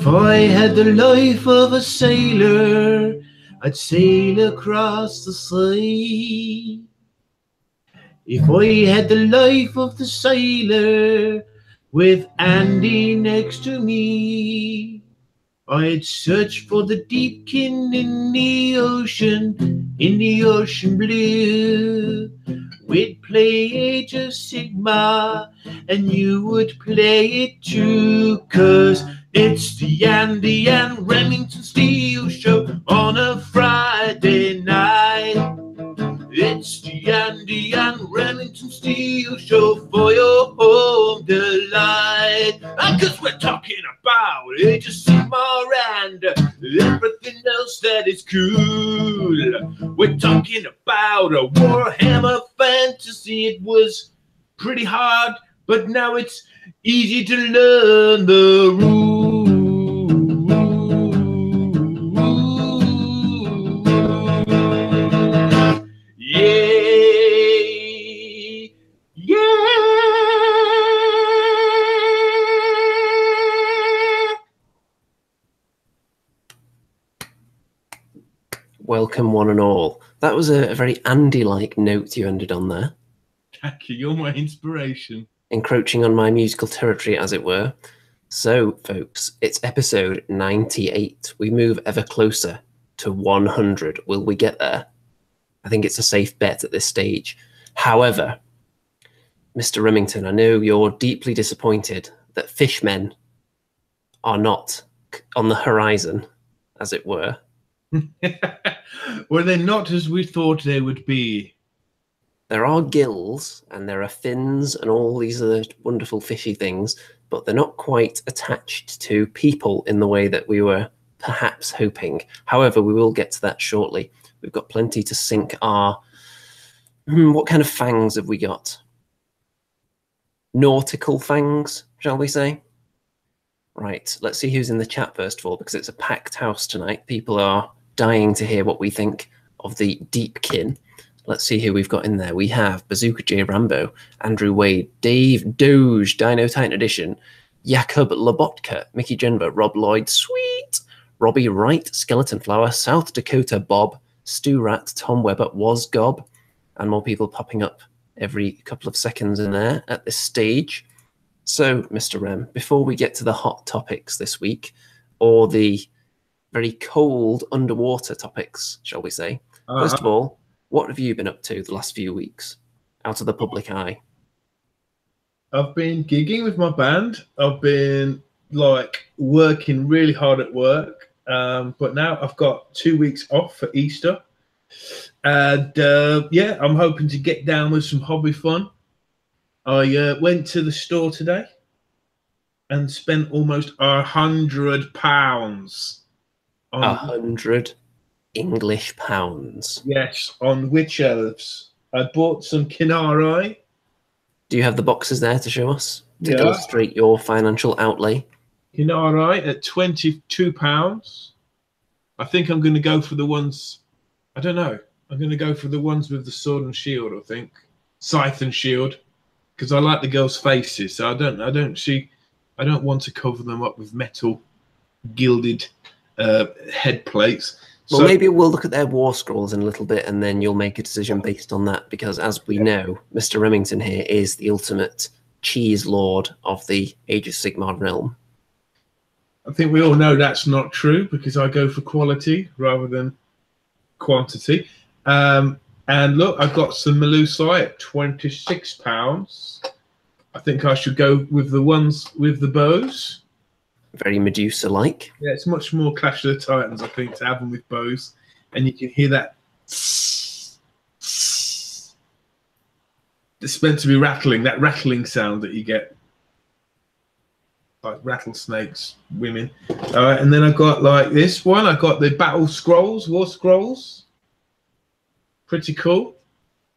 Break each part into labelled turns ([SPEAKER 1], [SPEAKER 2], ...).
[SPEAKER 1] If I had the life of a sailor, I'd sail across the sea. If I had the life of the sailor, with Andy next to me, I'd search for the Deepkin in the ocean blue. We'd play Age of Sigmar, and you would play it too, 'cause it's the Andy and Remington Steel Show on a Friday night. It's the Andy and Remington Steel Show for your home delight. And 'cause we're talking about Age of Sigmar and everything else that is cool. We're talking about a Warhammer fantasy. It was pretty hard, but now it's easy to learn the rules. Yay! Yeah!
[SPEAKER 2] Welcome, one and all. That was a very Andy-like note you ended on there.
[SPEAKER 1] Thank you. You're my inspiration.
[SPEAKER 2] Encroaching on my musical territory, as it were. So, folks, it's episode 98. We move ever closer to 100. Will we get there? I think it's a safe bet at this stage. However, Mr. Remington, I know you're deeply disappointed that fishmen are not on the horizon, as it were.
[SPEAKER 1] Were they not as we thought they would be?
[SPEAKER 2] There are gills and there are fins and all these other wonderful fishy things, but they're not quite attached to people in the way that we were perhaps hoping. However, we will get to that shortly. We've got plenty to sink our... what kind of fangs have we got? Nautical fangs, shall we say? Right, let's see who's in the chat first of all, because it's a packed house tonight. People are dying to hear what we think of the Deepkin. Let's see who we've got in there. We have Bazooka J. Rambo, Andrew Wade, Dave Doge, Dino Titan Edition, Jakob Lobotka, Mickey Genver, Rob Lloyd, Sweet, Robbie Wright, Skeleton Flower, South Dakota Bob, Stu Rat, Tom Webber, Was Gob, and more people popping up every couple of seconds in there at this stage. So, Mr. Rem, before we get to the hot topics this week, or the very cold underwater topics, shall we say, first of all, what have you been up to the last few weeks, out of the public eye?
[SPEAKER 1] I've been gigging with my band. I've been, working really hard at work. But now I've got 2 weeks off for Easter. And, yeah, I'm hoping to get down with some hobby fun. I went to the store today and spent almost £100 on
[SPEAKER 2] 100 English pounds.
[SPEAKER 1] Yes, on witch elves. I bought some Khinerai.
[SPEAKER 2] Do you have the boxes there to show us to
[SPEAKER 1] Yeah.
[SPEAKER 2] illustrate your financial outlay?
[SPEAKER 1] Khinerai at £22. I think I'm going to go for the ones. I don't know. I'm going to go for the ones with the sword and shield. I think scythe and shield, because I like the girls' faces. So I don't want to cover them up with metal gilded head plates.
[SPEAKER 2] Well, maybe we'll look at their war scrolls in a little bit, and then you'll make a decision based on that. Because as we know, Mr. Remington here is the ultimate cheese lord of the Age of Sigmar realm.
[SPEAKER 1] I think we all know that's not true, because I go for quality rather than quantity. And look, I've got some Melusai at £26. I think I should go with the ones with the bows.
[SPEAKER 2] Very Medusa-like.
[SPEAKER 1] Yeah, it's much more Clash of the Titans, I think, to have them with bows. And you can hear that. It's meant to be rattling, that rattling sound that you get. Like rattlesnakes, women. All right, and then I got like this one. I got the battle scrolls, war scrolls. Pretty cool.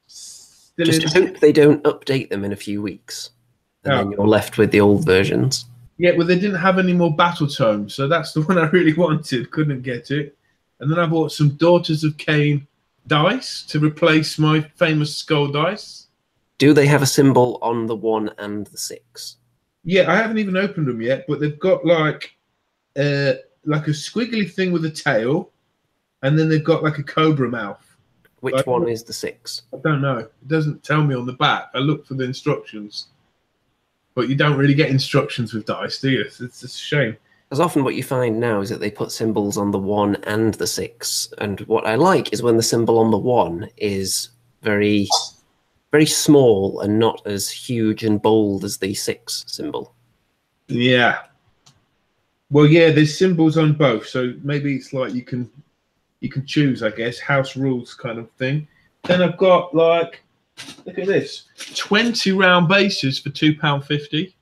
[SPEAKER 1] Still
[SPEAKER 2] Just hope they don't update them in a few weeks. And then you're left with the old versions.
[SPEAKER 1] Yeah, well, they didn't have any more battle tomes, so that's the one I really wanted. Couldn't get it. And then I bought some Daughters of Khaine dice to replace my famous skull dice.
[SPEAKER 2] Do they have a symbol on the 1 and the 6?
[SPEAKER 1] Yeah, I haven't even opened them yet, but they've got like like a squiggly thing with a tail, and then they've got like a cobra mouth.
[SPEAKER 2] Which one is the 6?
[SPEAKER 1] I don't know. It doesn't tell me on the back. I looked for the instructions. But you don't really get instructions with dice, do you? It's a shame.
[SPEAKER 2] As often what you find now is that they put symbols on the 1 and the 6. And what I like is when the symbol on the 1 is very, very small and not as huge and bold as the 6 symbol.
[SPEAKER 1] Yeah. Well, yeah, there's symbols on both. So maybe it's like you can choose, I guess, house rules kind of thing. Then I've got, like, look at this, 20 round bases for £2.50,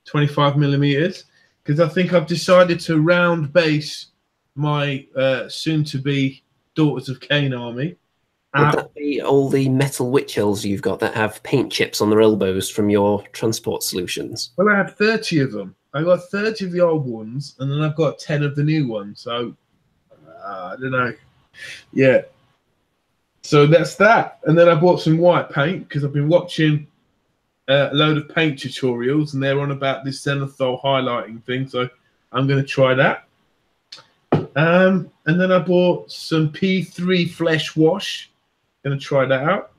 [SPEAKER 1] 25mm, because I think I've decided to round base my soon-to-be Daughters of Khaine army.
[SPEAKER 2] Would that be all the metal witch elves you've got that have paint chips on their elbows from your transport solutions?
[SPEAKER 1] Well, I have 30 of them. I got 30 of the old ones, and then I've got 10 of the new ones. So, I don't know. Yeah. So that's that. And then I bought some white paint because I've been watching a load of paint tutorials, and they're on about this zenithal highlighting thing. So I'm going to try that. And then I bought some P3 flesh wash. Going to try that out.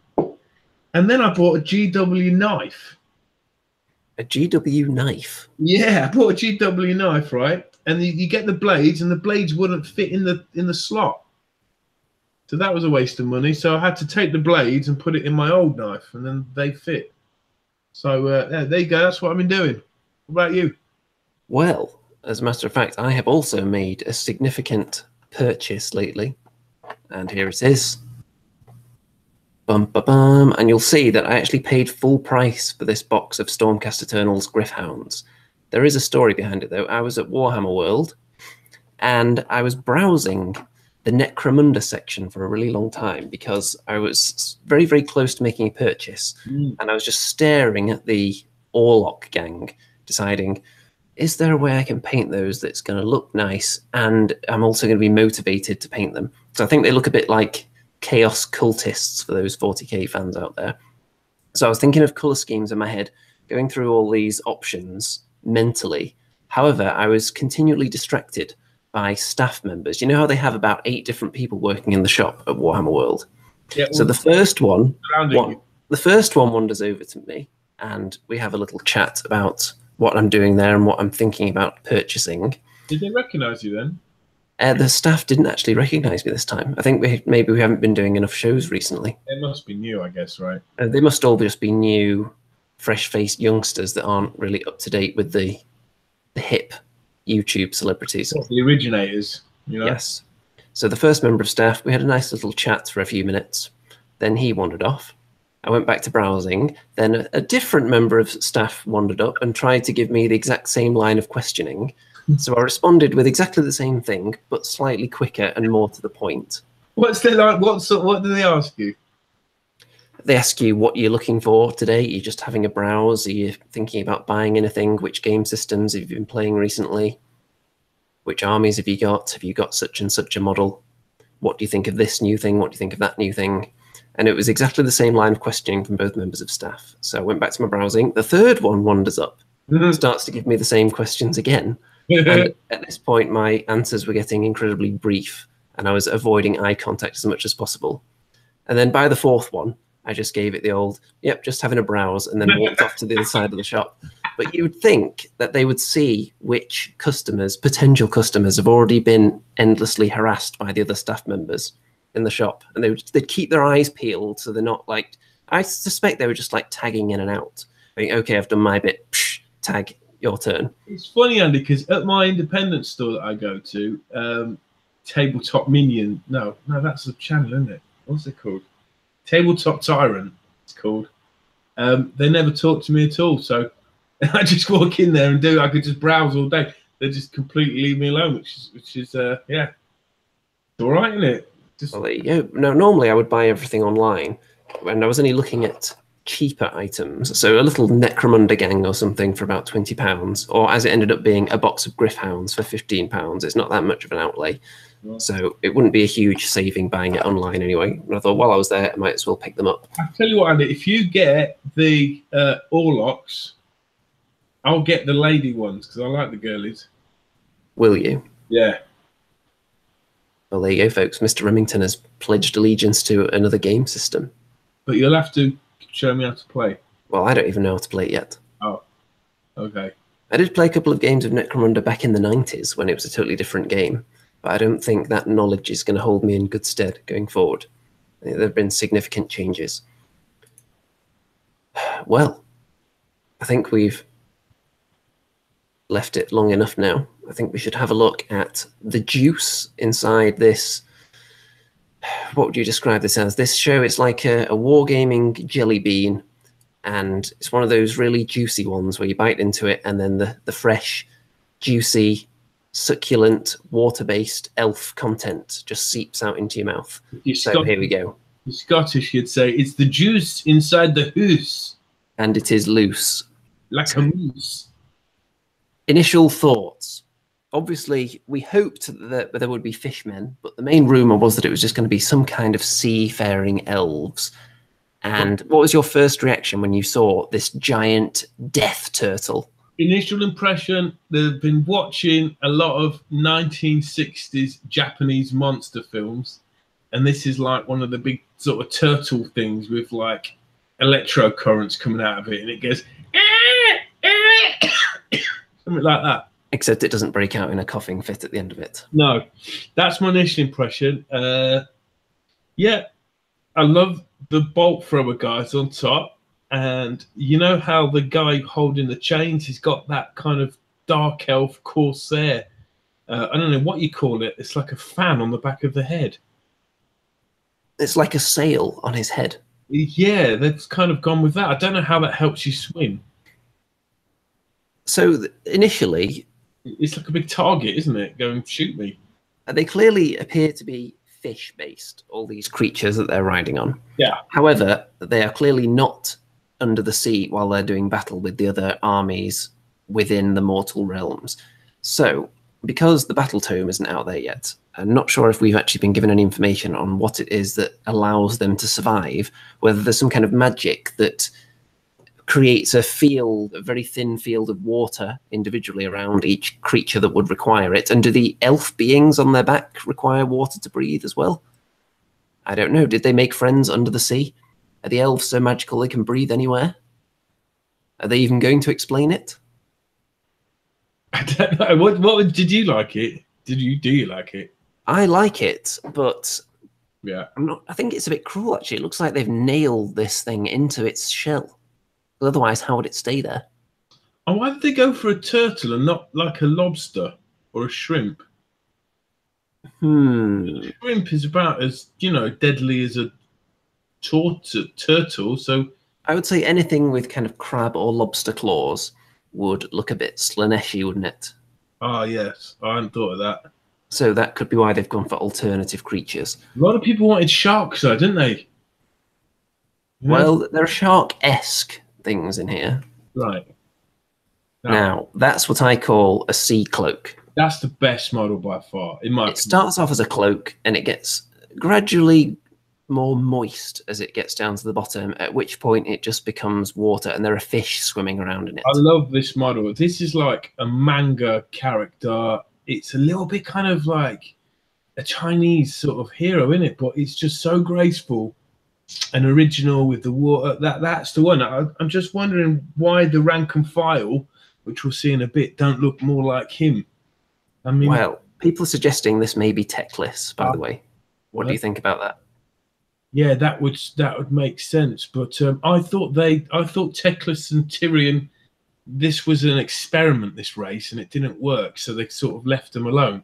[SPEAKER 1] And then I bought a GW knife.
[SPEAKER 2] A GW knife?
[SPEAKER 1] Yeah, I bought a GW knife, right? And you get the blades, and the blades wouldn't fit in the slot. So that was a waste of money. So I had to take the blades and put it in my old knife, and then they fit. So yeah, there you go. That's what I've been doing. What about you?
[SPEAKER 2] Well, as a matter of fact, I have also made a significant purchase lately. And here it is. Bum, ba, bum. And you'll see that I actually paid full price for this box of Stormcast Eternals Gryph-hounds. There is a story behind it, though. I was at Warhammer World, and I was browsing the Necromunda section for a really long time because I was very, very close to making a purchase. And I was just staring at the Orlok gang, deciding, is there a way I can paint those that's going to look nice, and I'm also going to be motivated to paint them? So I think they look a bit like Chaos Cultists for those 40k fans out there. So I was thinking of colour schemes in my head, going through all these options mentally. However, I was continually distracted by staff members. You know how they have about 8 different people working in the shop at Warhammer World? Yeah, so the first one wanders over to me, and we have a little chat about what I'm doing there and what I'm thinking about purchasing.
[SPEAKER 1] Did they recognise you then?
[SPEAKER 2] The staff didn't actually recognise me this time. I think maybe we haven't been doing enough shows recently.
[SPEAKER 1] It must be new, I guess, right?
[SPEAKER 2] They must all just be new, fresh-faced youngsters that aren't really up to date with the hip YouTube celebrities.
[SPEAKER 1] Well, the originators, you know?
[SPEAKER 2] Yes. So the first member of staff, we had a nice little chat for a few minutes. Then he wandered off. I went back to browsing. Then a different member of staff wandered up and tried to give me the exact same line of questioning. So I responded with exactly the same thing, but slightly quicker and more to the point.
[SPEAKER 1] What's they like? What do they ask you?
[SPEAKER 2] They ask you what you're looking for today. Are you just having a browse? Are you thinking about buying anything? Which game systems have you been playing recently? Which armies have you got? Have you got such and such a model? What do you think of this new thing? What do you think of that new thing? And it was exactly the same line of questioning from both members of staff. So I went back to my browsing. The third one wanders up, starts to give me the same questions again. And at this point, my answers were getting incredibly brief, and I was avoiding eye contact as much as possible. And then by the fourth one, I just gave it the old, yep, just having a browse, and then walked off to the other side of the shop. But you would think that they would see which customers, potential customers, have already been endlessly harassed by the other staff members in the shop, and they'd keep their eyes peeled so they're not like, I suspect they were just like tagging in and out. Going, okay, I've done my bit, psh, tag, your turn.
[SPEAKER 1] It's funny, Andy, because at my independent store that I go to, Tabletop Minion, no, that's a channel, isn't it? What's it called? Tabletop Tyrant, it's called. They never talk to me at all, so I just walk in there and I could just browse all day. They just completely leave me alone, which is yeah, it's all right, isn't it?
[SPEAKER 2] Well, there you go. No, normally I would buy everything online, and I was only looking at cheaper items, so a little Necromunda gang or something for about £20, or as it ended up being, a box of Gryph-hounds for £15. It's not that much of an outlay, so it wouldn't be a huge saving buying it online anyway. And I thought, while I was there, I might as well pick them up.
[SPEAKER 1] I'll tell you what, Andy, if you get the Orloks, I'll get the lady ones because I like the girlies.
[SPEAKER 2] Will you?
[SPEAKER 1] Yeah.
[SPEAKER 2] Well, there you go, folks. Mr. Remington has pledged allegiance to another game system.
[SPEAKER 1] But you'll have to show me how to play.
[SPEAKER 2] Well, I don't even know how to play it yet.
[SPEAKER 1] Oh, okay.
[SPEAKER 2] I did play a couple of games of Necromunda back in the 90s when it was a totally different game, but I don't think that knowledge is going to hold me in good stead going forward. I think there have been significant changes. Well, I think we've left it long enough now. I think we should have a look at the juice inside this. What would you describe this as? This show is like a wargaming jelly bean, and it's one of those really juicy ones where you bite into it and then the fresh, juicy, succulent, water-based elf content just seeps out into your mouth. So here we go.
[SPEAKER 1] The Scottish, you'd say, it's the juice inside the hoose.
[SPEAKER 2] And it is loose.
[SPEAKER 1] Like a moose.
[SPEAKER 2] Initial thoughts. Obviously, we hoped that there would be fishmen, but the main rumour was that it was just going to be some kind of seafaring elves. And what was your first reaction when you saw this giant death turtle?
[SPEAKER 1] Initial impression, they've been watching a lot of 1960s Japanese monster films, and this is like one of the big sort of turtle things with like electro currents coming out of it, and it goes something like that.
[SPEAKER 2] Except it doesn't break out in a coughing fit at the end of it.
[SPEAKER 1] No, that's my initial impression. Yeah, I love the bolt thrower guys on top. And you know how the guy holding the chains, he's got that kind of dark elf corsair. I don't know what you call it. It's like a fan on the back of the head.
[SPEAKER 2] It's like a sail on his head.
[SPEAKER 1] Yeah, they've kind of gone with that. I don't know how that helps you swim.
[SPEAKER 2] So initially,
[SPEAKER 1] it's like a big target, isn't it? Go and shoot me.
[SPEAKER 2] They clearly appear to be fish-based, all these creatures that they're riding on.
[SPEAKER 1] Yeah.
[SPEAKER 2] However, they are clearly not under the sea while they're doing battle with the other armies within the mortal realms. So, because the battle tome isn't out there yet, I'm not sure if we've actually been given any information on what it is that allows them to survive, whether there's some kind of magic that creates a field, a very thin field of water individually around each creature that would require it. And do the elf beings on their back require water to breathe as well? I don't know. Did they make friends under the sea? Are the elves so magical they can breathe anywhere? Are they even going to explain it?
[SPEAKER 1] I don't know. What did you like it? Do you like it?
[SPEAKER 2] I like it, but
[SPEAKER 1] yeah,
[SPEAKER 2] I think it's a bit cruel actually. It looks like they've nailed this thing into its shell. Otherwise, how would it stay there?
[SPEAKER 1] And why did they go for a turtle and not like a lobster or a shrimp? A shrimp is about as, deadly as a turtle. So
[SPEAKER 2] I would say anything with kind of crab or lobster claws would look a bit Slaneshi, wouldn't it?
[SPEAKER 1] Ah, yes. I hadn't thought of that.
[SPEAKER 2] So that could be why they've gone for alternative creatures.
[SPEAKER 1] A lot of people wanted sharks, though, didn't they?
[SPEAKER 2] Well, there are shark-esque things in here.
[SPEAKER 1] Right.
[SPEAKER 2] Now, that's what I call a sea cloak.
[SPEAKER 1] That's the best model by far. It
[SPEAKER 2] starts off as a cloak, and it gets gradually more moist as it gets down to the bottom, at which point it just becomes water, and there are fish swimming around in it.
[SPEAKER 1] I love this model. This is like a manga character. It's a little bit kind of like a Chinese sort of hero, in it, but it's just so graceful and original with the water. That's the one. I'm just wondering why the rank and file, which we'll see in a bit, don't look more like him. I mean,
[SPEAKER 2] well, people are suggesting this may be techless, by the way. What do you think about that?
[SPEAKER 1] Yeah, that would make sense. But I thought Teclis and Tyrion, this was an experiment, this race, and it didn't work, so they sort of left them alone.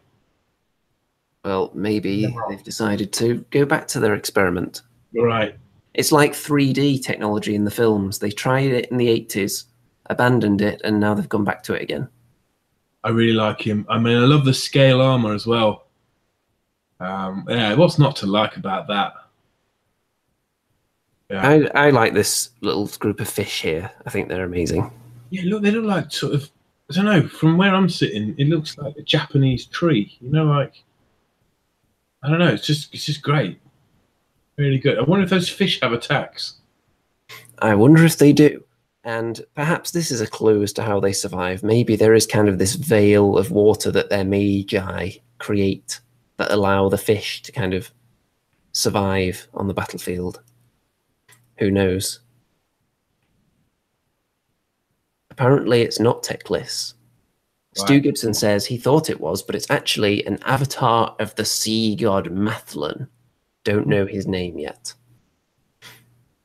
[SPEAKER 2] Well, maybe they've decided to go back to their experiment.
[SPEAKER 1] Right.
[SPEAKER 2] It's like 3D technology in the films. They tried it in the 80s, abandoned it, and now they've gone back to it again.
[SPEAKER 1] I really like him. I mean, I love the scale armor as well. Yeah, what's not to like about that?
[SPEAKER 2] Yeah. I like this little group of fish here. I think they're amazing.
[SPEAKER 1] Yeah, look, they look like sort of, I don't know, from where I'm sitting, it looks like a Japanese tree. Like, I don't know, it's just great. Really good. I wonder if those fish have attacks.
[SPEAKER 2] I wonder if they do. And perhaps this is a clue as to how they survive. Maybe there is kind of this veil of water that their magi create that allow the fish to kind of survive on the battlefield. Who knows? Apparently it's not Teclis. Right. Stu Gibson says he thought it was, but it's actually an avatar of the sea god Mathlon. Don't know his name yet.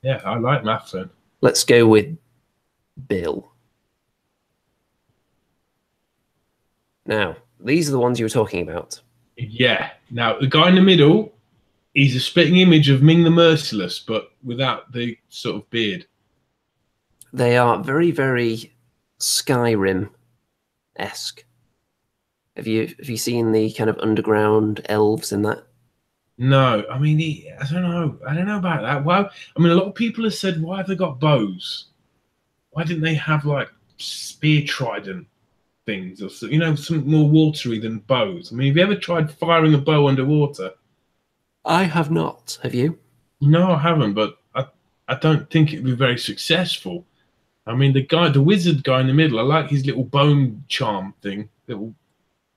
[SPEAKER 1] Yeah, I like Mathlon.
[SPEAKER 2] Let's go with Bill. Now, these are the ones you were talking about.
[SPEAKER 1] Yeah. Now, the guy in the middle, he's a spitting image of Ming the Merciless, but without the sort of beard.
[SPEAKER 2] They are very, very Skyrim-esque. Have you seen the kind of underground elves in that?
[SPEAKER 1] No, I mean, I don't know about that. Well, I mean, a lot of people have said, why have they got bows? Why didn't they have like spear trident things, or something more watery than bows? I mean, have you ever tried firing a bow underwater?
[SPEAKER 2] I have not. Have you?
[SPEAKER 1] No, I haven't, but I don't think it'd be very successful. I mean, the wizard guy in the middle, I like his little bone charm thing, little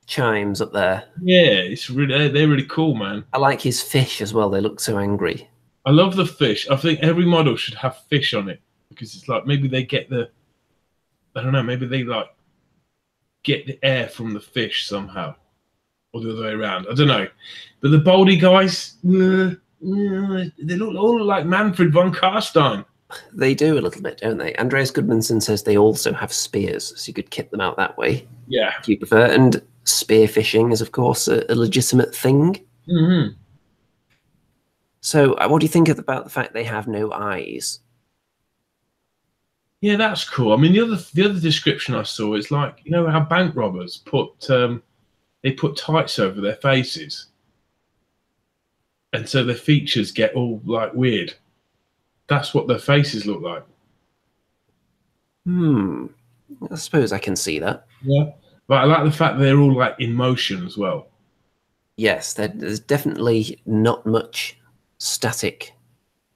[SPEAKER 2] chimes up there.
[SPEAKER 1] Yeah, they're really cool, man.
[SPEAKER 2] I like his fish as well. They look so angry.
[SPEAKER 1] I love the fish. I think every model should have fish on it, because it's like maybe they get I don't know, maybe they like get the air from the fish somehow, or the other way around. I don't know. But the Baldy guys, they all look like Manfred von Carstein.
[SPEAKER 2] They do a little bit, don't they? Andreas Goodmanson says they also have spears, so you could kit them out that way.
[SPEAKER 1] Yeah.
[SPEAKER 2] If you prefer. And spear fishing is, of course, a legitimate thing.
[SPEAKER 1] Mm-hmm.
[SPEAKER 2] So what do you think about the fact they have no eyes?
[SPEAKER 1] Yeah, that's cool. I mean, the other description I saw is like, how bank robbers put tights over their faces, and so their features get all like weird. That's what their faces look like.
[SPEAKER 2] I suppose I can see that.
[SPEAKER 1] Yeah, but I like the fact they're all like in motion as well.
[SPEAKER 2] Yes, there's definitely not much static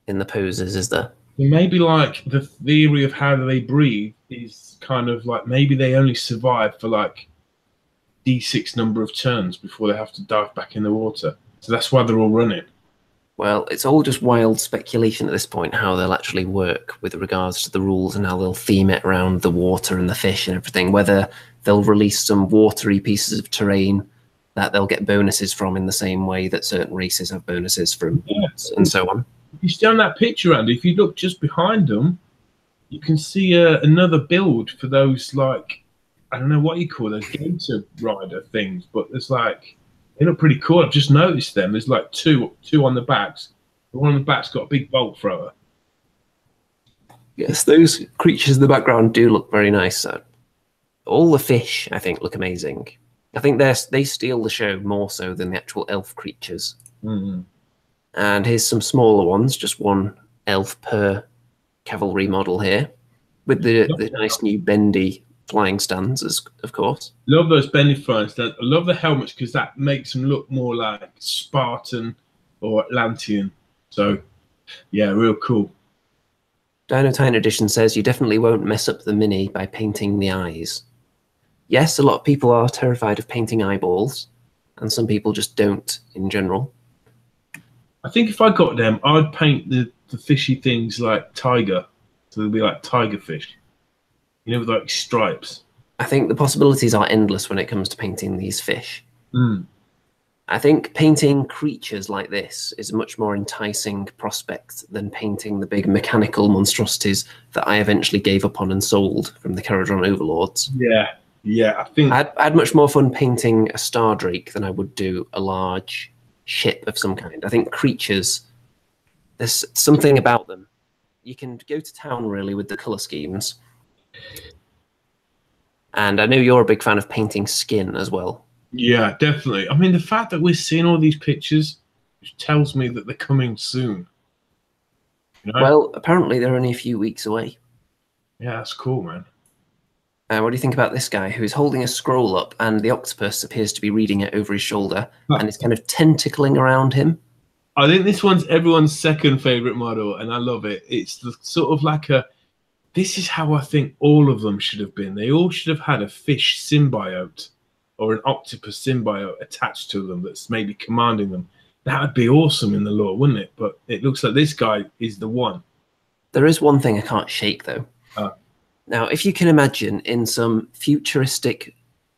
[SPEAKER 2] in the poses, is there?
[SPEAKER 1] Maybe like the theory of how they breathe is kind of like maybe they only survive for like D6 number of turns before they have to dive back in the water. So that's why they're all running.
[SPEAKER 2] Well, it's all just wild speculation at this point, how they'll actually work with regards to the rules and how they'll theme it around the water and the fish and everything, whether they'll release some watery pieces of terrain that they'll get bonuses from in the same way that certain races have bonuses from, and so on.
[SPEAKER 1] If you stay on that picture, Andy, if you look just behind them, you can see another build for those, like, I don't know what you call those gator rider things, but there's like, they look pretty cool. I've just noticed them. There's like two on the backs. The one on the back's got a big bolt thrower.
[SPEAKER 2] Yes, those creatures in the background do look very nice. All the fish, I think, look amazing. I think they steal the show more so than the actual elf creatures.
[SPEAKER 1] Mm-hmm.
[SPEAKER 2] And here's some smaller ones, just one elf per cavalry model here, with the nice new bendy flying stands, of course.
[SPEAKER 1] Love those bendy flying stands. I love the helmets because that makes them look more like Spartan or Atlantean. So, yeah, real cool.
[SPEAKER 2] Dino Time Edition says you definitely won't mess up the mini by painting the eyes. Yes, a lot of people are terrified of painting eyeballs, and some people just don't in general.
[SPEAKER 1] I think if I got them, I'd paint the fishy things like tiger. So they'll be like tiger fish. With like stripes.
[SPEAKER 2] I think the possibilities are endless when it comes to painting these fish.
[SPEAKER 1] Mm.
[SPEAKER 2] I think painting creatures like this is a much more enticing prospect than painting the big mechanical monstrosities that I eventually gave up on and sold from the Caradron Overlords.
[SPEAKER 1] Yeah, I think
[SPEAKER 2] I'd had much more fun painting a Star Drake than I would do a large ship of some kind. I think creatures, there's something about them. You can go to town really with the colour schemes. And I know you're a big fan of painting skin as well.
[SPEAKER 1] Yeah, definitely. I mean, the fact that we're seeing all these pictures tells me that they're coming soon.
[SPEAKER 2] Well, apparently they're only a few weeks away.
[SPEAKER 1] Yeah, that's cool, man.
[SPEAKER 2] What do you think about this guy who's holding a scroll up and the octopus appears to be reading it over his shoulder and it's kind of tentacling around him?
[SPEAKER 1] I think this one's everyone's second favourite model, and I love it. It's sort of like this is how I think all of them should have been. They all should have had a fish symbiote or an octopus symbiote attached to them that's maybe commanding them. That would be awesome in the lore, wouldn't it? But it looks like this guy is the one.
[SPEAKER 2] There is one thing I can't shake, though.
[SPEAKER 1] Oh.
[SPEAKER 2] Now, if you can imagine in some futuristic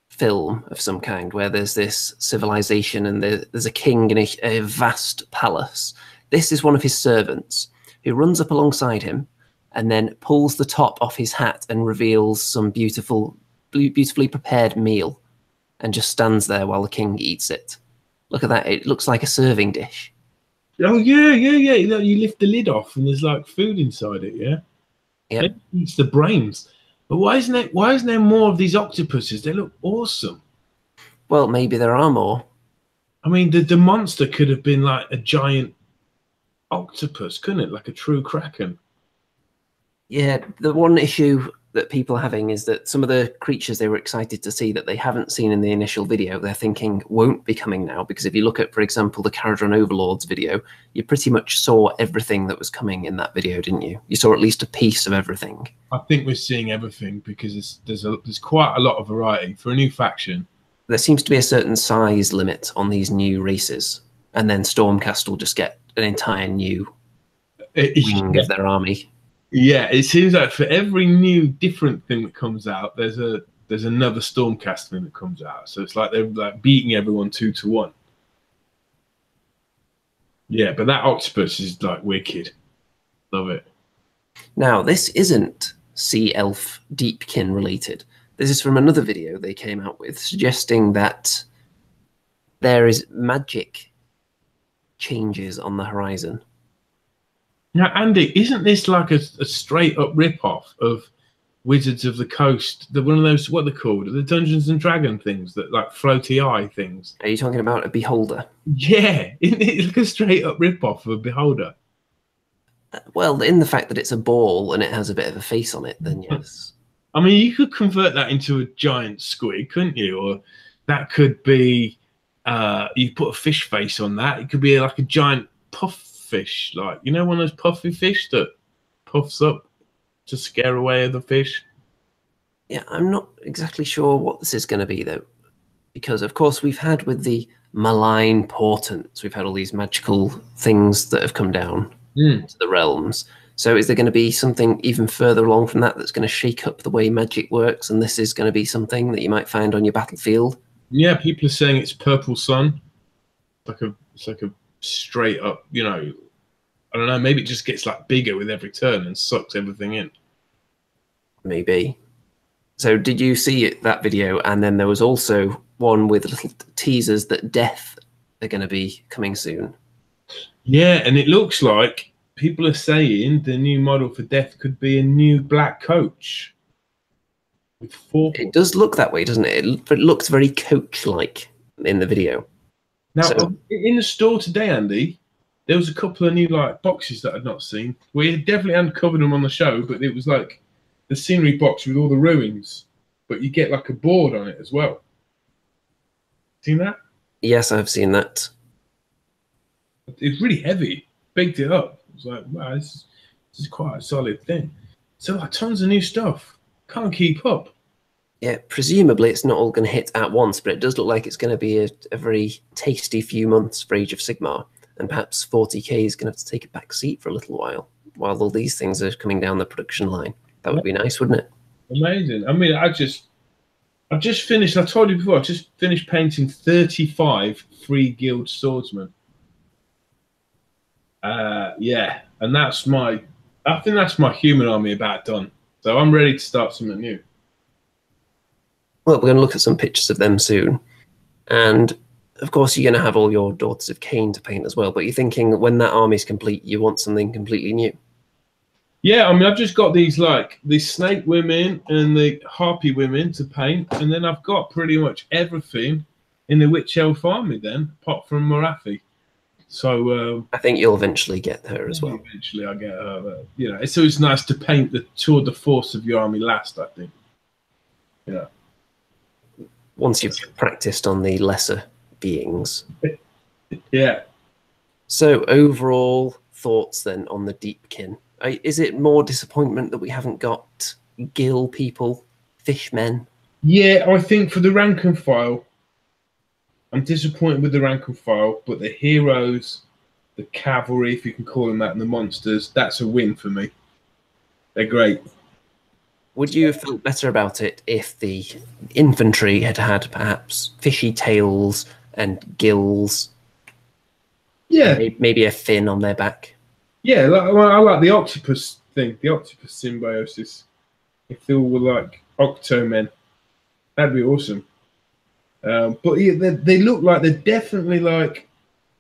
[SPEAKER 2] film of some kind where there's this civilization and there's a king in a vast palace, this is one of his servants who runs up alongside him and then pulls the top off his hat and reveals some beautifully prepared meal and just stands there while the king eats it. Look at that. It looks like a serving dish.
[SPEAKER 1] Oh, yeah. You lift the lid off and there's like food inside it, yeah?
[SPEAKER 2] Yeah.
[SPEAKER 1] It eats the brains. But why isn't there more of these octopuses? They look awesome.
[SPEAKER 2] Well, maybe there are more.
[SPEAKER 1] I mean, the monster could have been like a giant octopus, couldn't it? Like a true kraken.
[SPEAKER 2] Yeah, the one issue that people are having is that some of the creatures they were excited to see that they haven't seen in the initial video, they're thinking won't be coming now. Because if you look at, for example, the Caradron Overlords video, you pretty much saw everything that was coming in that video, didn't you? You saw at least a piece of everything. I
[SPEAKER 1] think we're seeing everything because there's quite a lot of variety for a new faction.
[SPEAKER 2] There seems to be a certain size limit on these new races, and then Stormcast will just get an entire new wing of their army.
[SPEAKER 1] Yeah, it seems like for every new different thing that comes out, there's another Stormcast thing that comes out. So it's like they're like beating everyone 2-1. Yeah, but that octopus is like wicked. Love it.
[SPEAKER 2] Now, this isn't Sea Elf Deepkin related. This is from another video they came out with, suggesting that there is magic changes on the horizon.
[SPEAKER 1] Now, Andy, isn't this like a straight up rip-off of Wizards of the Coast? One of those, what they're called? The Dungeons and Dragons things, that like floaty eye things.
[SPEAKER 2] Are you talking about a beholder?
[SPEAKER 1] Yeah, isn't it like a straight up rip-off of a beholder?
[SPEAKER 2] Well, in the fact that it's a ball and it has a bit of a face on it, then yes.
[SPEAKER 1] I mean, you could convert that into a giant squid, couldn't you? Or that could be, you put a fish face on that. It could be like a giant puff fish, like, you know, one of those puffy fish that puffs up to scare away other fish.
[SPEAKER 2] Yeah, I'm not exactly sure what this is going to be, though, because, of course, we've had with the Malign Portents, we've had all these magical things that have come down to the realms. So is there going to be something even further along from that that's going to shake up the way magic works, and this is going to be something that you might find on your battlefield?
[SPEAKER 1] Yeah, people are saying it's Purple Sun. It's like a straight up, you know, I don't know, maybe it just gets like bigger with every turn and sucks everything in.
[SPEAKER 2] Maybe. So did you see that video? And then there was also one with little teasers that Death are going to be coming soon.
[SPEAKER 1] Yeah, and it looks like people are saying the new model for Death could be a new black coach with 4.
[SPEAKER 2] It does look that way, doesn't it? It looks very coach-like in the video.
[SPEAKER 1] Now, in the store today, Andy, there was a couple of new like boxes that I'd not seen. We definitely hadn't covered them on the show, but it was like the scenery box with all the ruins, but you get like a board on it as well. Seen that?
[SPEAKER 2] Yes, I've seen that.
[SPEAKER 1] It's really heavy. Bigged it up. I was like, wow, this is quite a solid thing. So like tons of new stuff. Can't keep up.
[SPEAKER 2] Yeah, presumably it's not all going to hit at once, but it does look like it's going to be a very tasty few months for Age of Sigmar, and perhaps 40k is going to have to take a back seat for a little while all these things are coming down the production line. That would be nice, wouldn't it?
[SPEAKER 1] Amazing. I mean, I've just finished, I told you before, I just finished painting 35 free guild swordsmen. Yeah, and I think that's my human army about done. So I'm ready to start something new.
[SPEAKER 2] Well, we're going to look at some pictures of them soon. And, of course, you're going to have all your Daughters of Khaine to paint as well. But you're thinking when that army's complete, you want something completely new.
[SPEAKER 1] Yeah, I mean, I've just got these snake women and the harpy women to paint. And then I've got pretty much everything in the witch elf army then, apart from Morathi. So
[SPEAKER 2] I think you'll eventually get her as well.
[SPEAKER 1] Eventually I'll get her. You know, it's always nice to paint the tour de force of your army last, I think. Yeah.
[SPEAKER 2] Once you've practiced on the lesser beings.
[SPEAKER 1] Yeah.
[SPEAKER 2] So overall thoughts then on the Deepkin? Is it more disappointment that we haven't got gill people, fishmen?
[SPEAKER 1] Yeah, I think for the rank and file, I'm disappointed with the rank and file, but the heroes, the cavalry, if you can call them that, and the monsters, that's a win for me. They're great.
[SPEAKER 2] Would you have felt better about it if the infantry had had perhaps fishy tails and gills?
[SPEAKER 1] Yeah,
[SPEAKER 2] And maybe a fin on their back?
[SPEAKER 1] yeah. I like the octopus thing, the octopus symbiosis. If they all were like Octomen, that'd be awesome. But yeah, they look like they're definitely like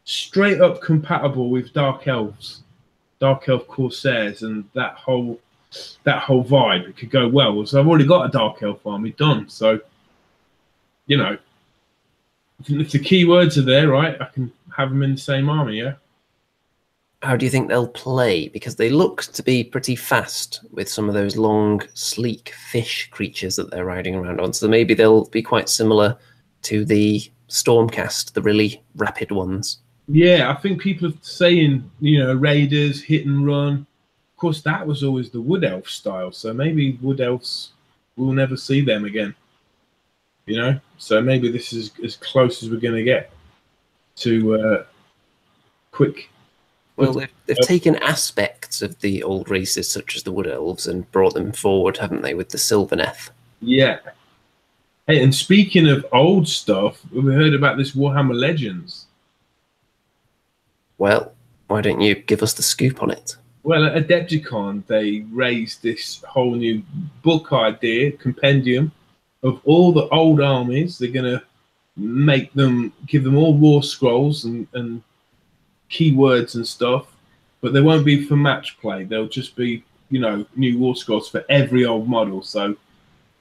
[SPEAKER 1] straight up compatible with Dark Elves, Dark Elf Corsairs, and that whole vibe. It could go well. So I've already got a Dark Elf army done. So, you know, if the keywords are there, right, I can have them in the same army. Yeah.
[SPEAKER 2] How do you think they'll play? Because they look to be pretty fast with some of those long, sleek fish creatures that they're riding around on. So maybe they'll be quite similar to the Stormcast, the really rapid ones.
[SPEAKER 1] Yeah, I think people are saying, raiders, hit and run. Of course, that was always the Wood Elf style. So maybe Wood Elves, we'll never see them again. So maybe this is as close as we're going to get to quick.
[SPEAKER 2] Well, they've taken aspects of the old races, such as the Wood Elves, and brought them forward, haven't they, with the Sylvaneth?
[SPEAKER 1] Yeah. Hey, and speaking of old stuff, we heard about this Warhammer Legends.
[SPEAKER 2] Well, why don't you give us the scoop on it?
[SPEAKER 1] Well, at Adepticon, they raised this whole new book idea, compendium, of all the old armies. They're going to give them all war scrolls and keywords and stuff, but they won't be for match play. They'll just be, new war scrolls for every old model. So,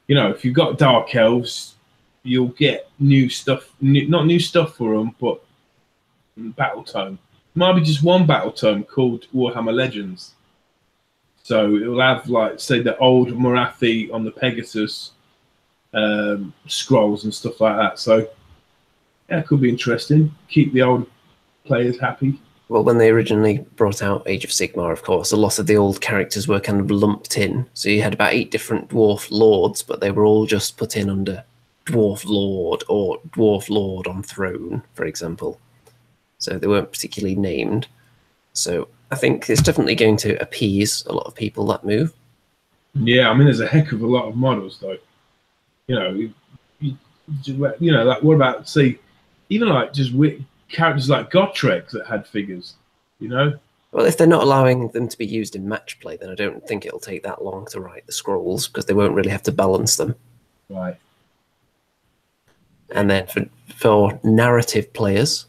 [SPEAKER 1] if you've got Dark Elves, you'll get new stuff, not new stuff for them, but battle tome. Might be just one battle tome called Warhammer Legends. So it'll have, like, say, the old Morathi on the Pegasus scrolls and stuff like that. So, yeah, it could be interesting. Keep the old players happy.
[SPEAKER 2] Well, when they originally brought out Age of Sigmar, of course, a lot of the old characters were kind of lumped in. So you had about 8 different dwarf lords, but they were all just put in under dwarf lord or dwarf lord on throne, for example. So they weren't particularly named. So I think it's definitely going to appease a lot of people, that move.
[SPEAKER 1] Yeah, I mean, there's a heck of a lot of models, though. Like, what about, say, even like just characters like Gotrek that had figures,
[SPEAKER 2] Well, if they're not allowing them to be used in match play, then I don't think it'll take that long to write the scrolls, because they won't really have to balance them.
[SPEAKER 1] Right.
[SPEAKER 2] And then for narrative players,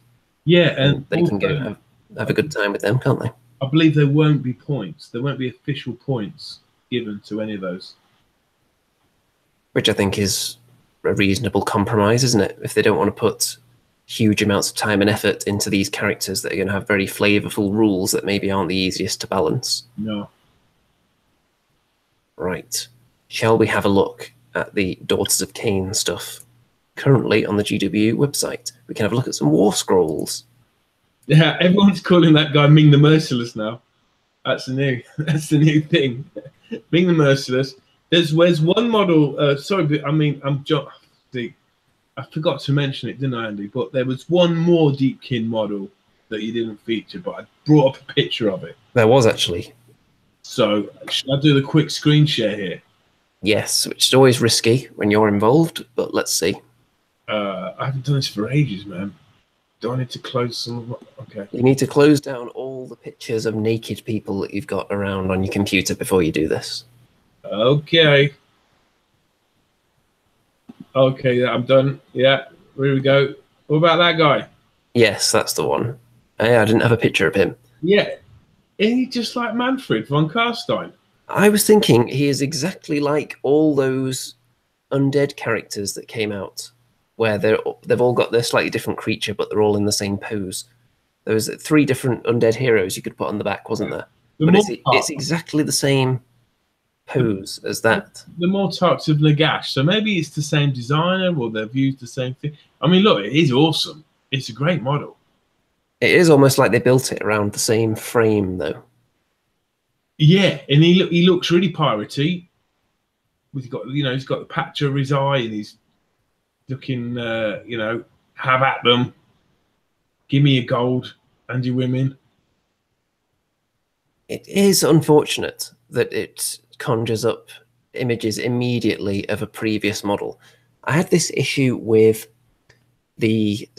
[SPEAKER 1] yeah, and
[SPEAKER 2] they can go have a good time with them, can't they?
[SPEAKER 1] I believe there won't be points. There won't be official points given to any of those.
[SPEAKER 2] Which I think is a reasonable compromise, isn't it? If they don't want to put huge amounts of time and effort into these characters that are going to have very flavorful rules that maybe aren't the easiest to balance.
[SPEAKER 1] No.
[SPEAKER 2] Right. Shall we have a look at the Daughters of Khaine stuff currently on the GW website? We can have a look at some war scrolls.
[SPEAKER 1] Yeah, everyone's calling that guy Ming the Merciless now. That's the new thing. Ming the Merciless. There's one model. Sorry, but I mean, I forgot to mention it, didn't I, Andy? But there was one more Deepkin model that you didn't feature, but I brought up a picture of it.
[SPEAKER 2] There was, actually.
[SPEAKER 1] So should I do the quick screen share here?
[SPEAKER 2] Yes, which is always risky when you're involved, but let's see.
[SPEAKER 1] I haven't done this for ages, man. Do I need to close some of my... Okay.
[SPEAKER 2] You need to close down all the pictures of naked people that you've got around on your computer before you do this.
[SPEAKER 1] Okay. Okay, I'm done. Yeah, here we go. What about that guy?
[SPEAKER 2] Yes, that's the one. Yeah, I didn't have a picture of him.
[SPEAKER 1] Yeah. Isn't he just like Manfred von Karstein?
[SPEAKER 2] I was thinking he is exactly like all those undead characters that came out, where they've all got their slightly different creature, but they're all in the same pose. There was 3 different undead heroes you could put on the back, wasn't there? But it's exactly the same pose as that.
[SPEAKER 1] The Mortarks of Nagash. So maybe it's the same designer, or they've used the same thing. I mean, look, it is awesome. It's a great model.
[SPEAKER 2] It is almost like they built it around the same frame, though.
[SPEAKER 1] Yeah, and he looks really piratey. He's got, he's got the patch over his eye, and he's looking, have at them. Give me your gold and your women.
[SPEAKER 2] It is unfortunate that it conjures up images immediately of a previous model. I had this issue with the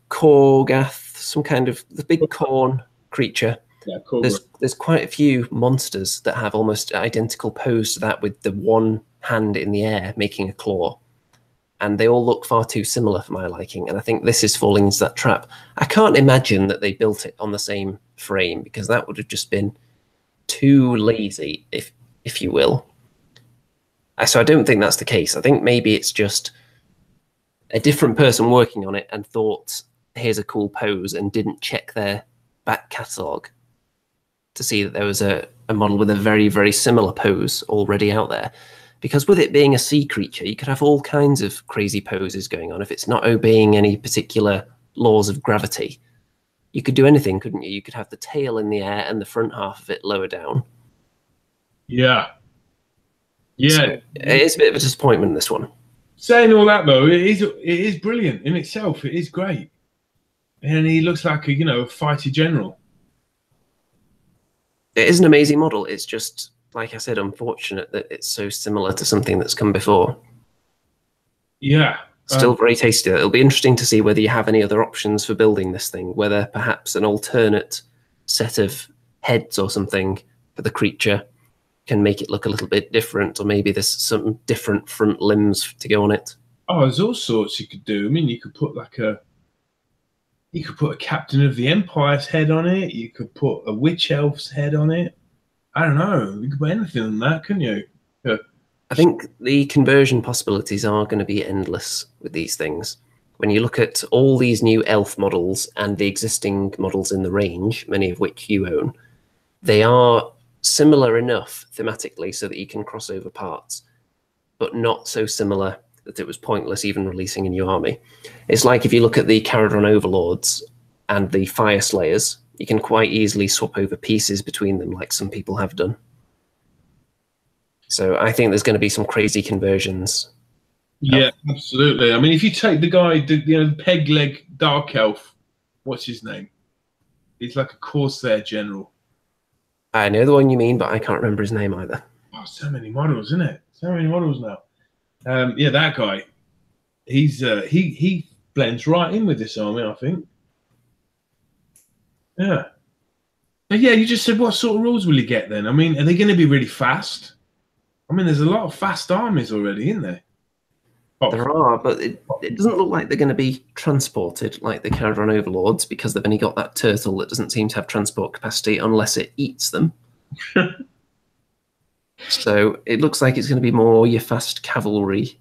[SPEAKER 2] Korgath, some kind of the big corn creature.
[SPEAKER 1] Yeah, cool.
[SPEAKER 2] There's quite a few monsters that have almost identical pose to that, with the one hand in the air making a claw. And they all look far too similar for my liking. And I think this is falling into that trap. I can't imagine that they built it on the same frame, because that would have just been too lazy, if you will. So I don't think that's the case. I think maybe it's just a different person working on it and thought, here's a cool pose, and didn't check their back catalogue to see that there was a model with a very, very similar pose already out there. Because with it being a sea creature, you could have all kinds of crazy poses going on. If it's not obeying any particular laws of gravity, you could do anything, couldn't you? You could have the tail in the air and the front half of it lower down.
[SPEAKER 1] Yeah. Yeah.
[SPEAKER 2] So it is a bit of a disappointment, this one.
[SPEAKER 1] Saying all that, though, it is brilliant in itself. It is great. And he looks like a fighter general.
[SPEAKER 2] It is an amazing model. It's just, like I said, unfortunate that it's so similar to something that's come before.
[SPEAKER 1] Yeah.
[SPEAKER 2] Still very tasty. It'll be interesting to see whether you have any other options for building this thing, whether perhaps an alternate set of heads or something for the creature can make it look a little bit different, or maybe there's some different front limbs to go on it.
[SPEAKER 1] Oh, there's all sorts you could do. I mean, you could put a captain of the Empire's head on it. You could put a witch elf's head on it. I don't know. You could put anything on that, couldn't you? Yeah.
[SPEAKER 2] I think the conversion possibilities are going to be endless with these things. When you look at all these new elf models and the existing models in the range, many of which you own, they are similar enough thematically so that you can cross over parts, but not so similar that it was pointless even releasing a new army. It's like if you look at the Caradron Overlords and the Fire Slayers, you can quite easily swap over pieces between them, like some people have done. So I think there's going to be some crazy conversions.
[SPEAKER 1] Yeah, absolutely. I mean, if you take the guy, the peg leg dark elf, what's his name? He's like a Corsair general.
[SPEAKER 2] I know the one you mean, but I can't remember his name either.
[SPEAKER 1] Oh, so many models, isn't it? So many models now. Yeah, that guy. He blends right in with this army, I think. Yeah. But yeah, you just said, what sort of rules will you get then? I mean, are they going to be really fast? I mean, there's a lot of fast armies already, isn't there? Oh.
[SPEAKER 2] There are, but it doesn't look like they're going to be transported like the Caradron Overlords, because they've only got that turtle that doesn't seem to have transport capacity unless it eats them. So it looks like it's going to be more your fast cavalry,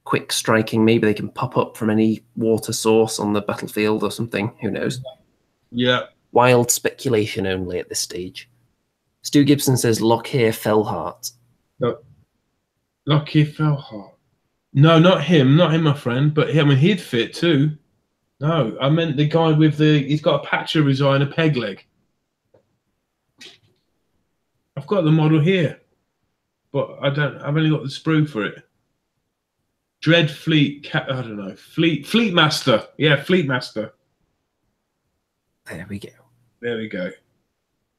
[SPEAKER 2] quick striking. Maybe they can pop up from any water source on the battlefield or something. Who knows?
[SPEAKER 1] Yeah.
[SPEAKER 2] Wild speculation only at this stage. Stu Gibson says Lockhear Fellheart.
[SPEAKER 1] No. Lockhear Fellheart. No, not him, my friend. But I mean, he'd fit too. No, I meant the guy with he's got a patch of his eye and a peg leg. I've got the model here, but I've only got the sprue for it. Dread Fleet, I don't know, Fleet Master. Yeah, Fleet Master.
[SPEAKER 2] There we go.
[SPEAKER 1] There we go.